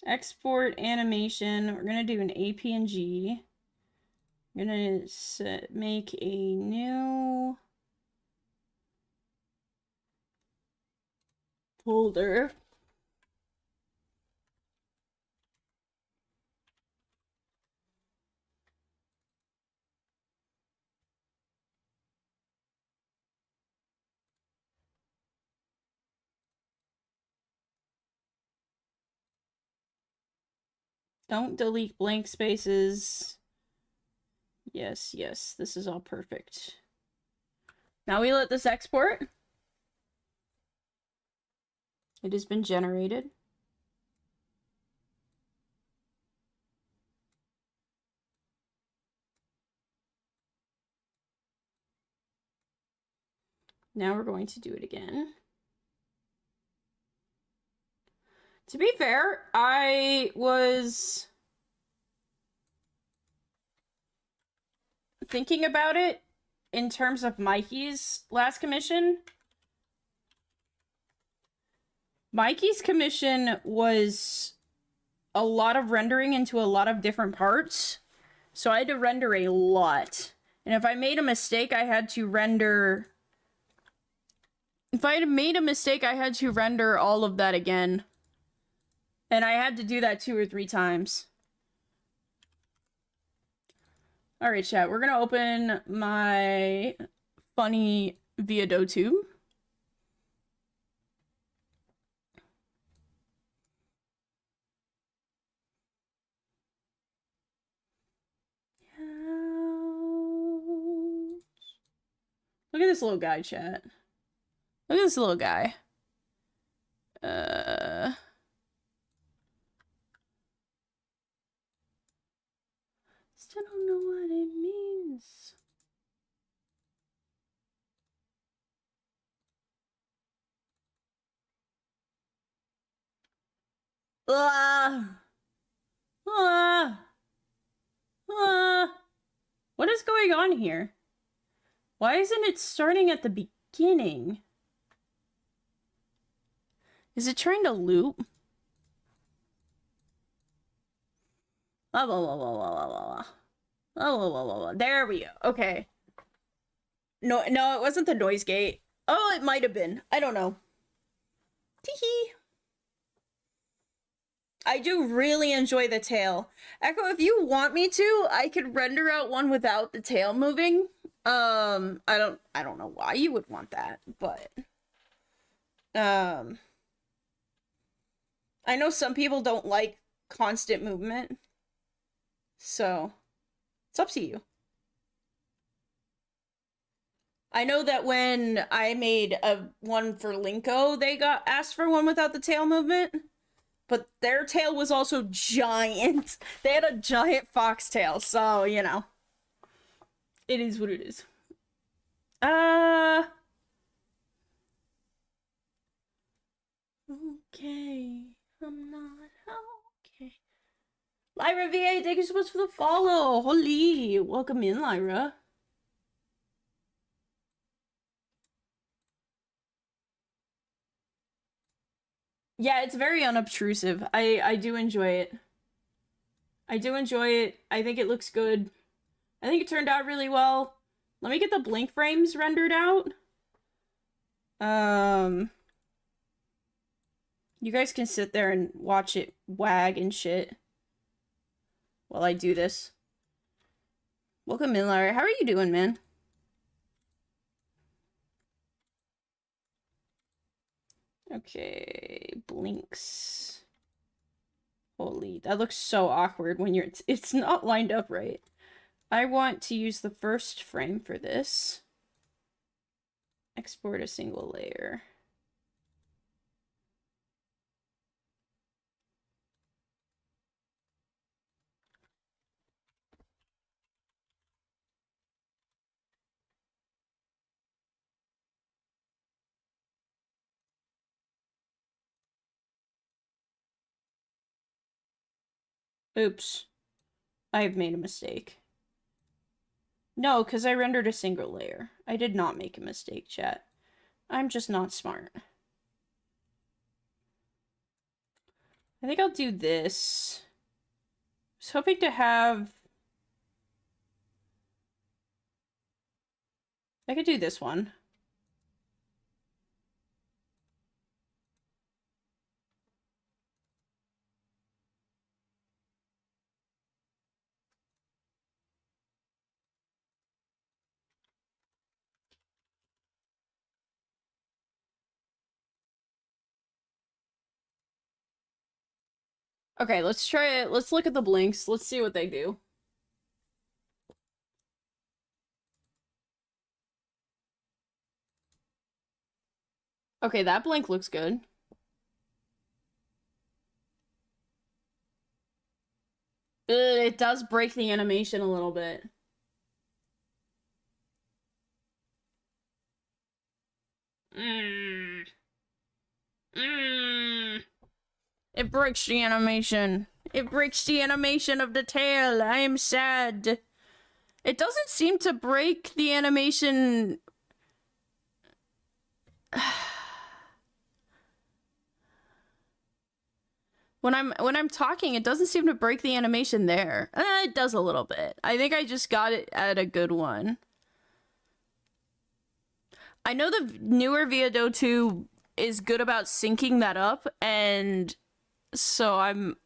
export animation. We're gonna do an APNG. I'm gonna make a new folder. Don't delete blank spaces. Yes, yes, this is all perfect. Now we let this export. It has been generated. Now we're going to do it again. To be fair, I was thinking about it in terms of Mikey's last commission. Mikey's commission was a lot of rendering into a lot of different parts. So I had to render a lot. And if I made a mistake, I had to render... If I had made a mistake, I had to render all of that again. And I had to do that 2 or 3 times. Alright, chat. We're gonna open my funny ViaDoTube. Look at this little guy, chat. Look at this little guy. Still don't know what it means. What is going on here? Why isn't it starting at the beginning? Is it trying to loop? Blah, blah, blah, blah, blah, blah, blah. Blah, blah, blah, blah, blah. There we go. Okay. No, it wasn't the noise gate. Oh, it might have been. I don't know. Teehee. I do really enjoy the tail. Echo, if you want me to, I could render out one without the tail moving. I don't know why you would want that, but I know some people don't like constant movement. So, it's up to you. I know that when I made one for Linko, they got asked for one without the tail movement. But their tail was also giant. They had a giant foxtail, so, you know. It is what it is. okay. I'm not okay. Lyra VA, thank you so much for the follow. Holy, welcome in, Lyra. Yeah, it's very unobtrusive. I do enjoy it. I do enjoy it. I think it looks good. I think it turned out really well. Let me get the blink frames rendered out. You guys can sit there and watch it wag and shit while I do this. Welcome in, Larry. How are you doing, man? Okay, blinks. Holy, that looks so awkward when it's not lined up right. I want to use the first frame for this. Export a single layer. Oops. I've made a mistake. No, because I rendered a single layer. I did not make a mistake, chat. I'm just not smart. I think I'll do this. I was hoping to have... I could do this one. Okay, let's try it. Let's look at the blinks. Let's see what they do. Okay, that blink looks good. It does break the animation a little bit. It breaks the animation. It breaks the animation of the tail. I am sad. It doesn't seem to break the animation... When I'm talking, it doesn't seem to break the animation there. It does a little bit. I think I just got it at a good one. I know the newer Viado 2 is good about syncing that up, and so I'm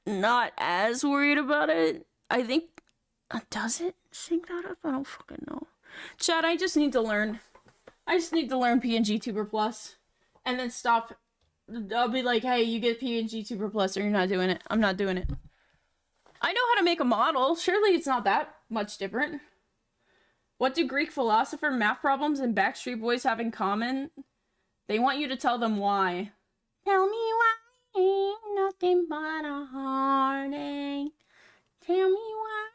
not as worried about it. I think... does it sync that up? I don't fucking know. Chat, I just need to learn. I just need to learn PNG Tuber Plus. And then stop... I'll be like, hey, you get PNG Tuber Plus or you're not doing it. I'm not doing it. I know how to make a model. Surely it's not that much different. What do Greek philosopher, math problems, and Backstreet Boys have in common? They want you to tell them why. Tell me why, nothing but a heartache. Tell me why,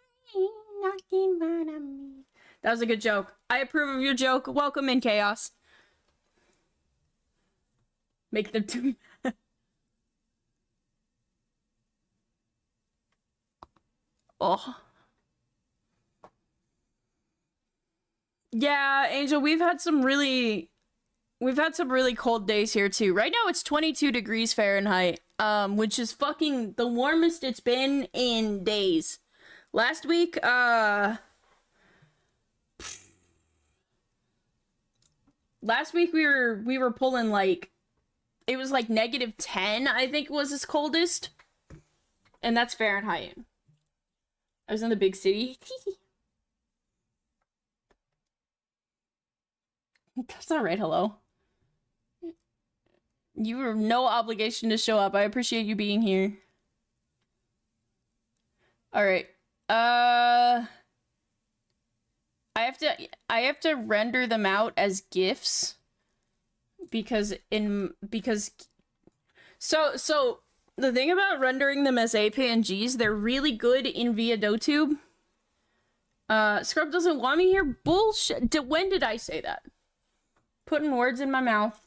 nothing but a me. That was a good joke. I approve of your joke. Welcome in, Chaos. Make them do... Oh. Yeah, Angel, we've had some really cold days here too. Right now it's 22 degrees Fahrenheit, which is fucking the warmest it's been in days. Last week, we were pulling like, it was like -10, I think was its coldest. And that's Fahrenheit. I was in the big city. That's alright, hello. You have no obligation to show up. I appreciate you being here. Alright. I have to render them out as GIFs. Because so the thing about rendering them as APNGs, they're really good in ViadoTube. Scrub doesn't want me here? Bullshit. When did I say that? Putting words in my mouth.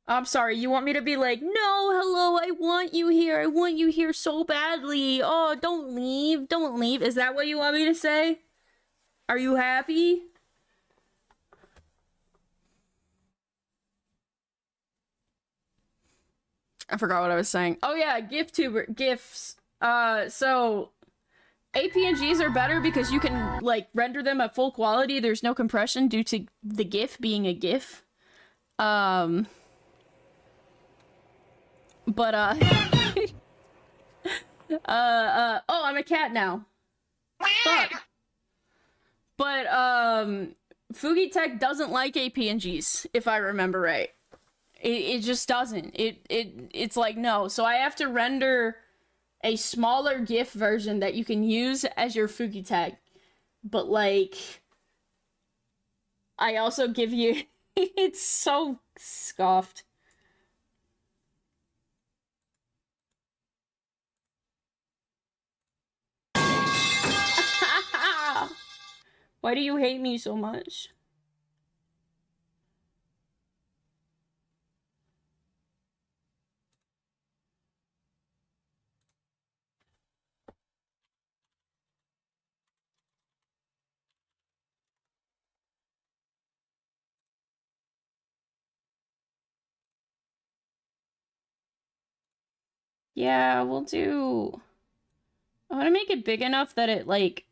I'm sorry, you want me to be like, no, hello, I want you here. I want you here so badly. Oh, don't leave. Don't leave. Is that what you want me to say? Are you happy? I forgot what I was saying. Oh yeah, GIFs. So APNGs are better because you can like render them at full quality. There's no compression due to the GIF being a GIF. But oh, I'm a cat now. Fuck. But Fugitech doesn't like APNGs, if I remember right. It just doesn't. It's like no. So I have to render a smaller GIF version that you can use as your Fugitech. But like I also give you it's so scoffed. Why do you hate me so much? Yeah, we'll do. I want to make it big enough that it like.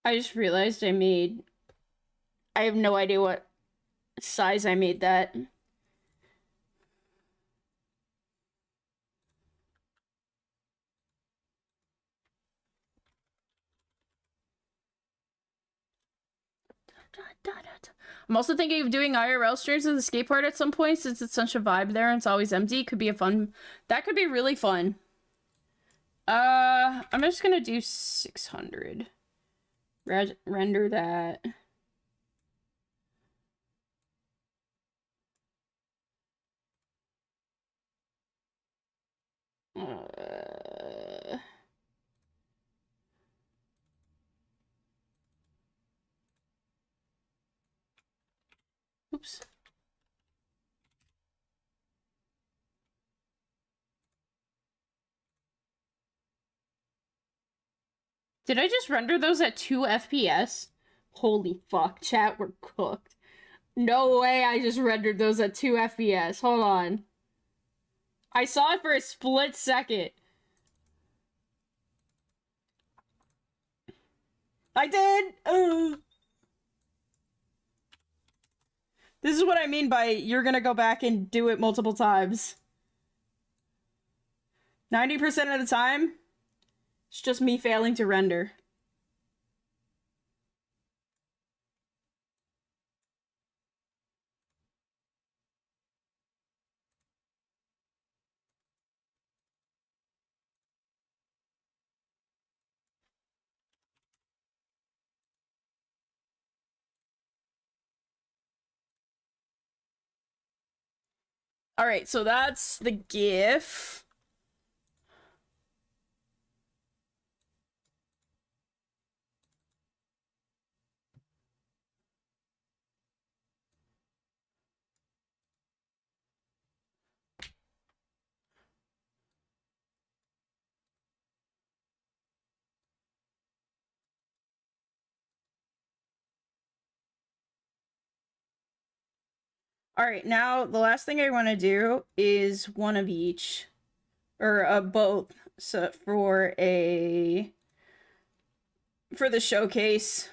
I just realized I have no idea what size I made that. I'm also thinking of doing IRL streams of the skate park at some point since it's such a vibe there and it's always empty. Could be a fun. That could be really fun. I'm just gonna do 600. Render that. Uh, oops. Did I just render those at 2 FPS? Holy fuck, chat, we're cooked. No way I just rendered those at 2 FPS. Hold on. I saw it for a split second. I did! This is what I mean by you're gonna go back and do it multiple times. 90% of the time, it's just me failing to render. Alright, so that's the GIF. Alright, now the last thing I want to do is one of each. Or both. So for the showcase.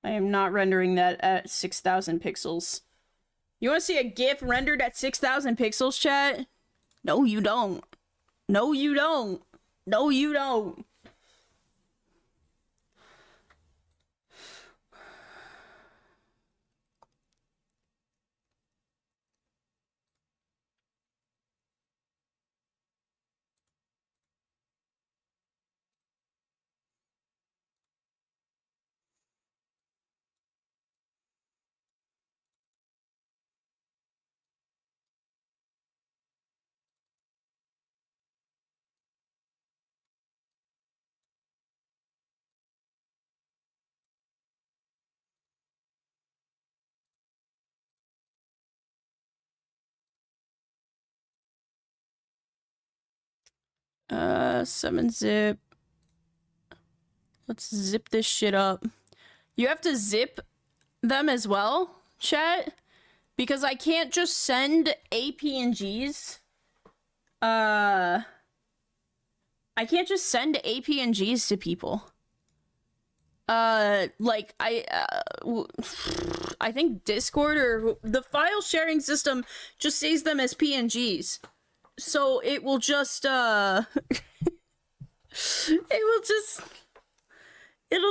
I am not rendering that at 6,000 pixels. You want to see a GIF rendered at 6,000 pixels, chat? No, you don't. No, you don't. No, you don't. 7-zip. Let's zip this shit up. You have to zip them as well, chat, because I can't just send APNGs. I can't just send APNGs to people. Like I think Discord or the file sharing system just saves them as PNGs. So it will just it'll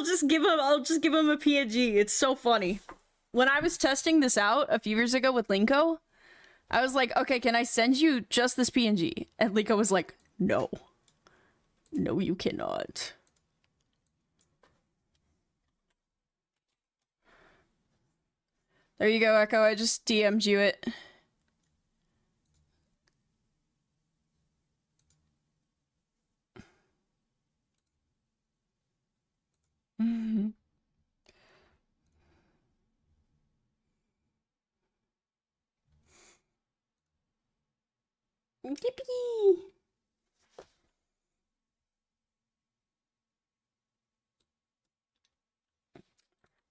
just give them, I'll just give them a PNG. It's so funny. When I was testing this out a few years ago with Linko, I was like, okay, can I send you just this PNG? And Linko was like, no. No, you cannot. There you go, Echo. I just DM'd you it. Yippee!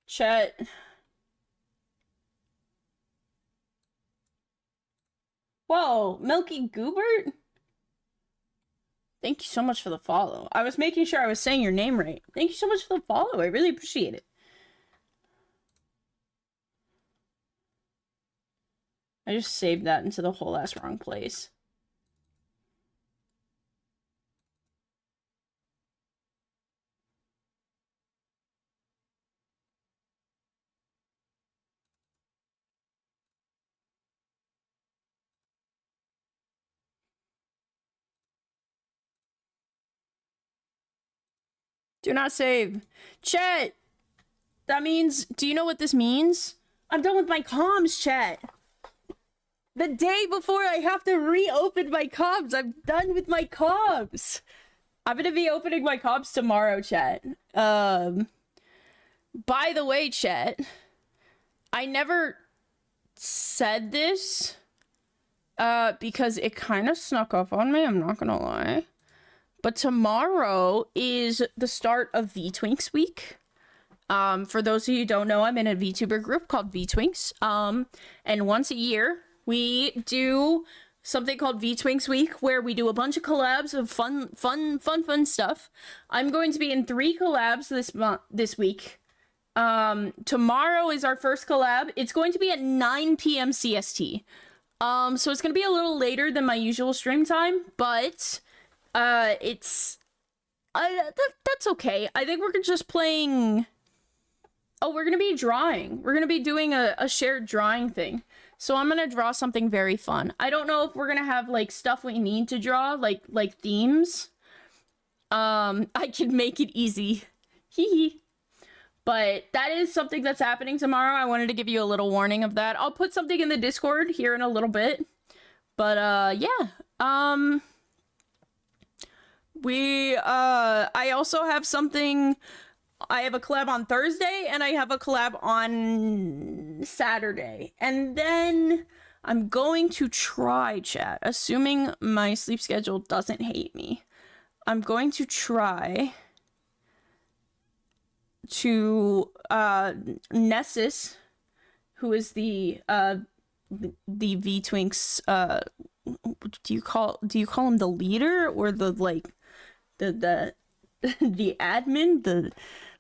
Chat. Whoa, Milky Goobert? Thank you so much for the follow. I was making sure I was saying your name right. Thank you so much for the follow. I really appreciate it. I just saved that into the whole ass wrong place. Do not save. Chat! That means, do you know what this means? I'm done with my comms, chat. The day before I have to reopen my comms, I'm done with my comms. I'm gonna be opening my comms tomorrow, chat. By the way, chat, I never said this, because it kind of snuck up on me, I'm not gonna lie. But tomorrow is the start of VTwinks week. For those of you who don't know, I'm in a VTuber group called VTwinks. And once a year, we do something called VTwinks week, where we do a bunch of collabs of fun stuff. I'm going to be in 3 collabs this week. Tomorrow is our first collab. It's going to be at 9 p.m. CST. So it's going to be a little later than my usual stream time, but that's okay. I think we're just playing. Oh, we're gonna be drawing. We're gonna be doing a shared drawing thing. So I'm gonna draw something very fun. I don't know if we're gonna have like stuff we need to draw, like themes. I can make it easy. Hee. But that is something that's happening tomorrow. I wanted to give you a little warning of that. I'll put something in the Discord here in a little bit. But yeah. I also have something. I have a collab on Thursday and I have a collab on Saturday. And then I'm going to try, chat, assuming my sleep schedule doesn't hate me. I'm going to try to Nessus, who is the VTwinks, do you call him the leader or the the admin,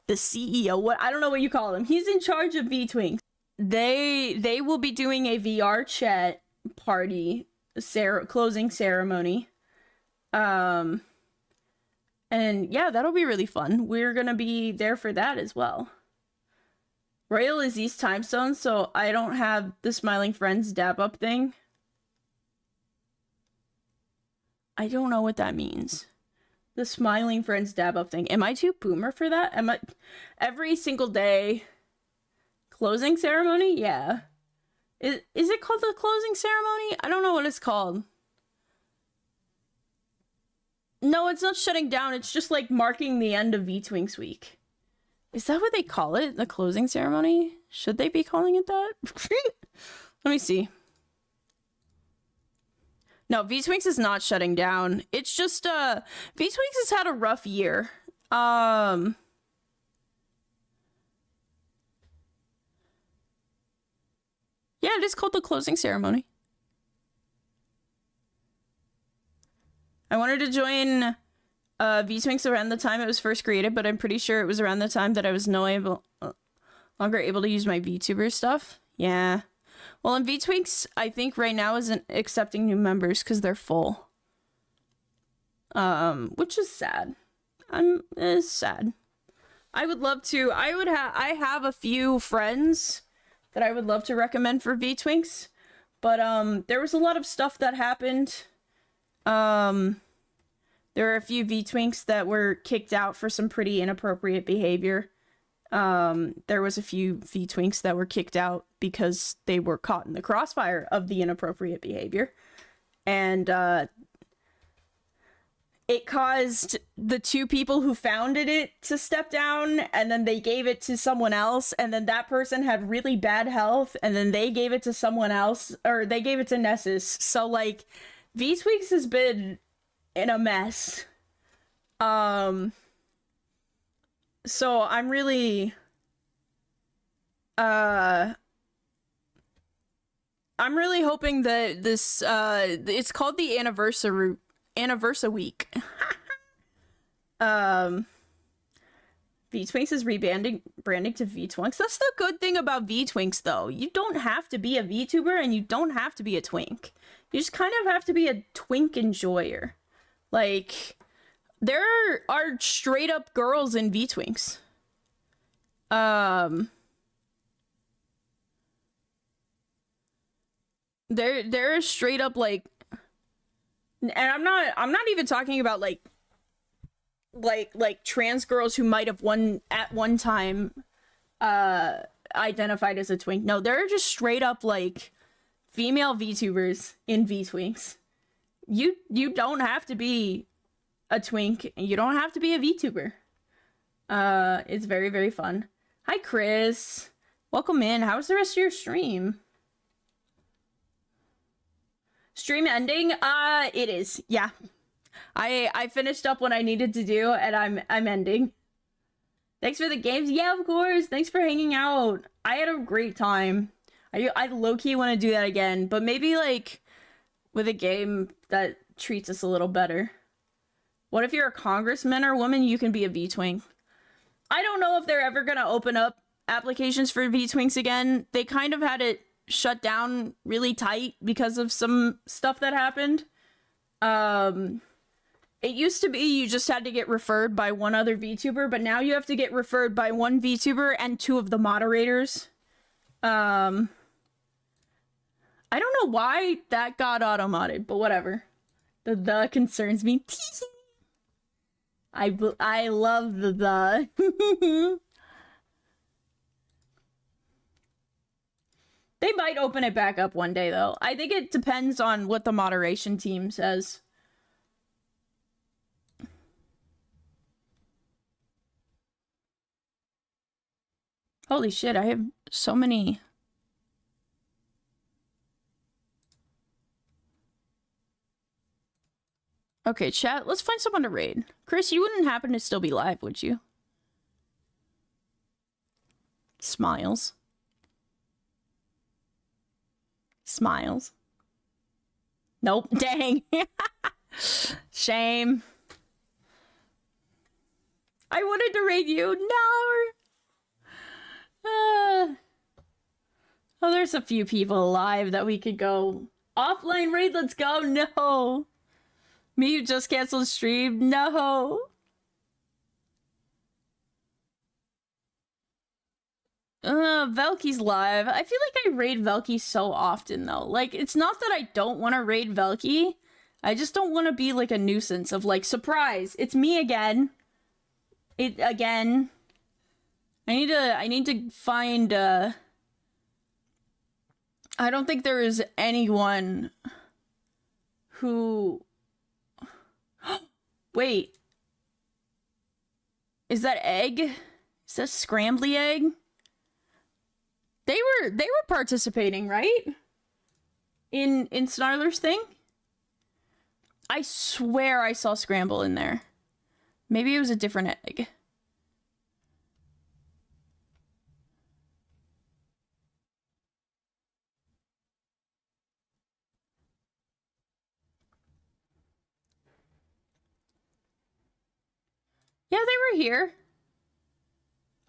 the CEO? What, I don't know what you call him. He's in charge of VTwinks. They will be doing a VR chat party, closing ceremony. And yeah, that'll be really fun. We're gonna be there for that as well. Royal is East time zone, so I don't have the Smiling Friends dab up thing. I don't know what that means. The Smiling Friends dab up thing. Am I too boomer for that? Am I every single day closing ceremony? Yeah. Is it called the closing ceremony? I don't know what it's called. No, it's not shutting down. It's just like marking the end of VTwinks week. Is that what they call it? The closing ceremony? Should they be calling it that? Let me see. No, V-Twinks is not shutting down. It's just, V-Twinks has had a rough year. Yeah, it is called the closing ceremony. I wanted to join V-Twinks around the time it was first created, but I'm pretty sure it was around the time that I was longer able to use my VTuber stuff. Yeah. Well, and V-Twinks, I think right now isn't accepting new members because they're full. Which is sad. It's sad. I would love to. I have a few friends that I would love to recommend for V-Twinks, but there was a lot of stuff that happened. There are a few V-Twinks that were kicked out for some pretty inappropriate behavior. There was a few V-Twinks that were kicked out because they were caught in the crossfire of the inappropriate behavior. And, it caused the two people who founded it to step down, and then they gave it to someone else, and then that person had really bad health, and then they gave it to someone else, or they gave it to Nessus. So, like, V-Twinks has been in a mess. So I'm really hoping that this it's called the anniversary week. V-Twinks is branding to V-Twinks. That's the good thing about V-Twinks, though. You don't have to be a VTuber and you don't have to be a twink. You just kind of have to be a twink enjoyer. Like, there are straight up girls in V-Twinks. They're straight up, like, and I'm not even talking about like trans girls who might have at one time identified as a twink. No, they're just straight up like female VTubers in V-Twinks. You don't have to be a twink. You don't have to be a VTuber. It's very, very fun. Hi, Chris. Welcome in. How's the rest of your stream? Stream ending? It is. Yeah. I finished up what I needed to do, and I'm ending. Thanks for the games. Yeah, of course. Thanks for hanging out. I had a great time. I low-key want to do that again, but maybe, like, with a game that treats us a little better. What if you're a congressman or woman? You can be a V-Twink. I don't know if they're ever gonna open up applications for V-Twinks again. They kind of had it shut down really tight because of some stuff that happened. It used to be you just had to get referred by one other VTuber, but now you have to get referred by one VTuber and two of the moderators. I don't know why that got auto-modded, but whatever. The concerns me. I love the. They might open it back up one day, though. I think it depends on what the moderation team says. Holy shit, I have so many. Okay, chat, let's find someone to raid. Chris, you wouldn't happen to still be live, would you? Smiles. Smiles. Nope, dang. Shame. I wanted to raid you. No. Oh, there's a few people alive that we could go. Offline raid, let's go. No. Me who just canceled stream. No. Velky's live. I feel like I raid Velky so often, though. Like, it's not that I don't want to raid Velky. I just don't want to be, like, a nuisance of, like, surprise, it's me again. Again. I need to find, I don't think there is anyone who... Wait. Is that egg? Is that scrambly egg? They were participating, right? In Snarler's thing? I swear I saw scramble in there. Maybe it was a different egg. Yeah, they were here.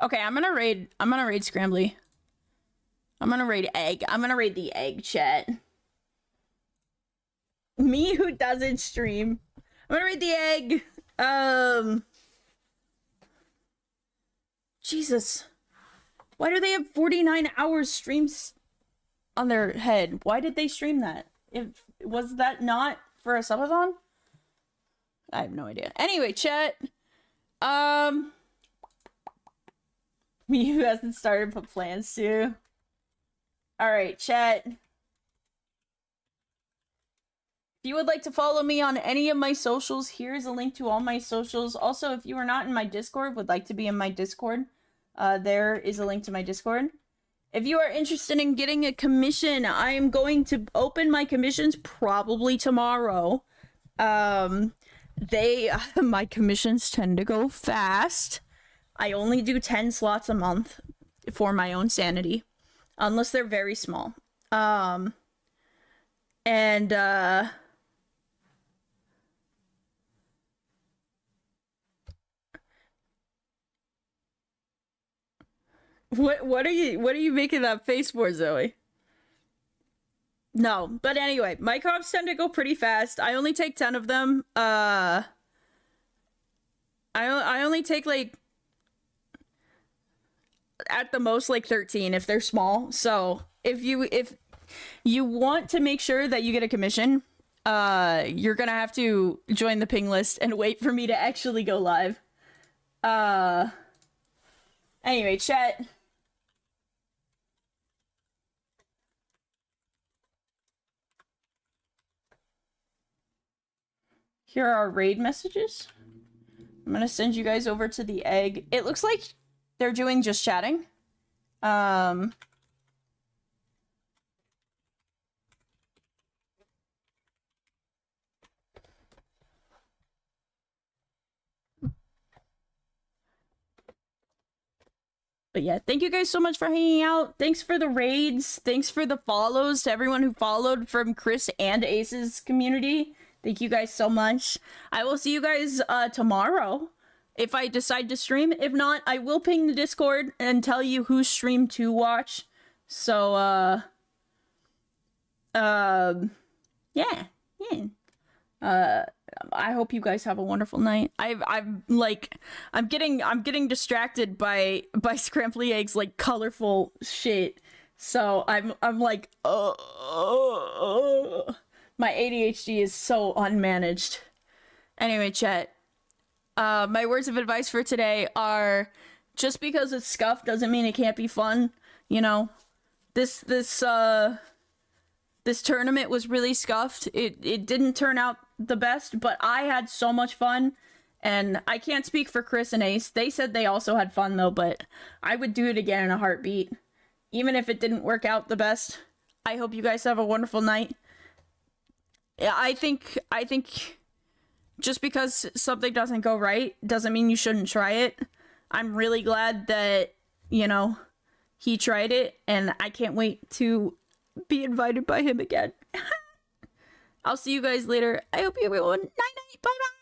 Okay, I'm gonna raid Scrambly. I'm gonna raid egg. I'm gonna raid the egg chat. Me who doesn't stream. I'm gonna raid the egg. Jesus. Why do they have 49 hours streams on their head? Why did they stream that? Was that not for a subathon? I have no idea. Anyway, chat. Me who hasn't started but plans to. Alright, chat. If you would like to follow me on any of my socials, here's a link to all my socials. Also, if you are not in my Discord, would like to be in my Discord, there is a link to my Discord. If you are interested in getting a commission, I am going to open my commissions probably tomorrow. My commissions tend to go fast. I only do 10 slots a month for my own sanity, unless they're very small. What are you making that face for, Zoe? No, but anyway, my comps tend to go pretty fast. I only take 10 of them. I only take like at the most like 13 if they're small. So if you want to make sure that you get a commission, you're gonna have to join the ping list and wait for me to actually go live. Anyway, chat. Here are our raid messages. I'm gonna send you guys over to the egg. It looks like they're doing just chatting. But yeah, thank you guys so much for hanging out. Thanks for the raids. Thanks for the follows to everyone who followed from Chris and Ace's community. Thank you guys so much. I will see you guys tomorrow if I decide to stream. If not, I will ping the Discord and tell you whose stream to watch. So, yeah. I hope you guys have a wonderful night. I'm getting distracted by scramply eggs, like colorful shit. So I'm like, my ADHD is so unmanaged. Anyway, chat. My words of advice for today are, just because it's scuffed doesn't mean it can't be fun. You know, this tournament was really scuffed. It didn't turn out the best, but I had so much fun. And I can't speak for Chris and Ace. They said they also had fun though, but I would do it again in a heartbeat. Even if it didn't work out the best. I hope you guys have a wonderful night. I think just because something doesn't go right doesn't mean you shouldn't try it. I'm really glad that, you know, he tried it, and I can't wait to be invited by him again. I'll see you guys later. I hope you have a night. Bye bye.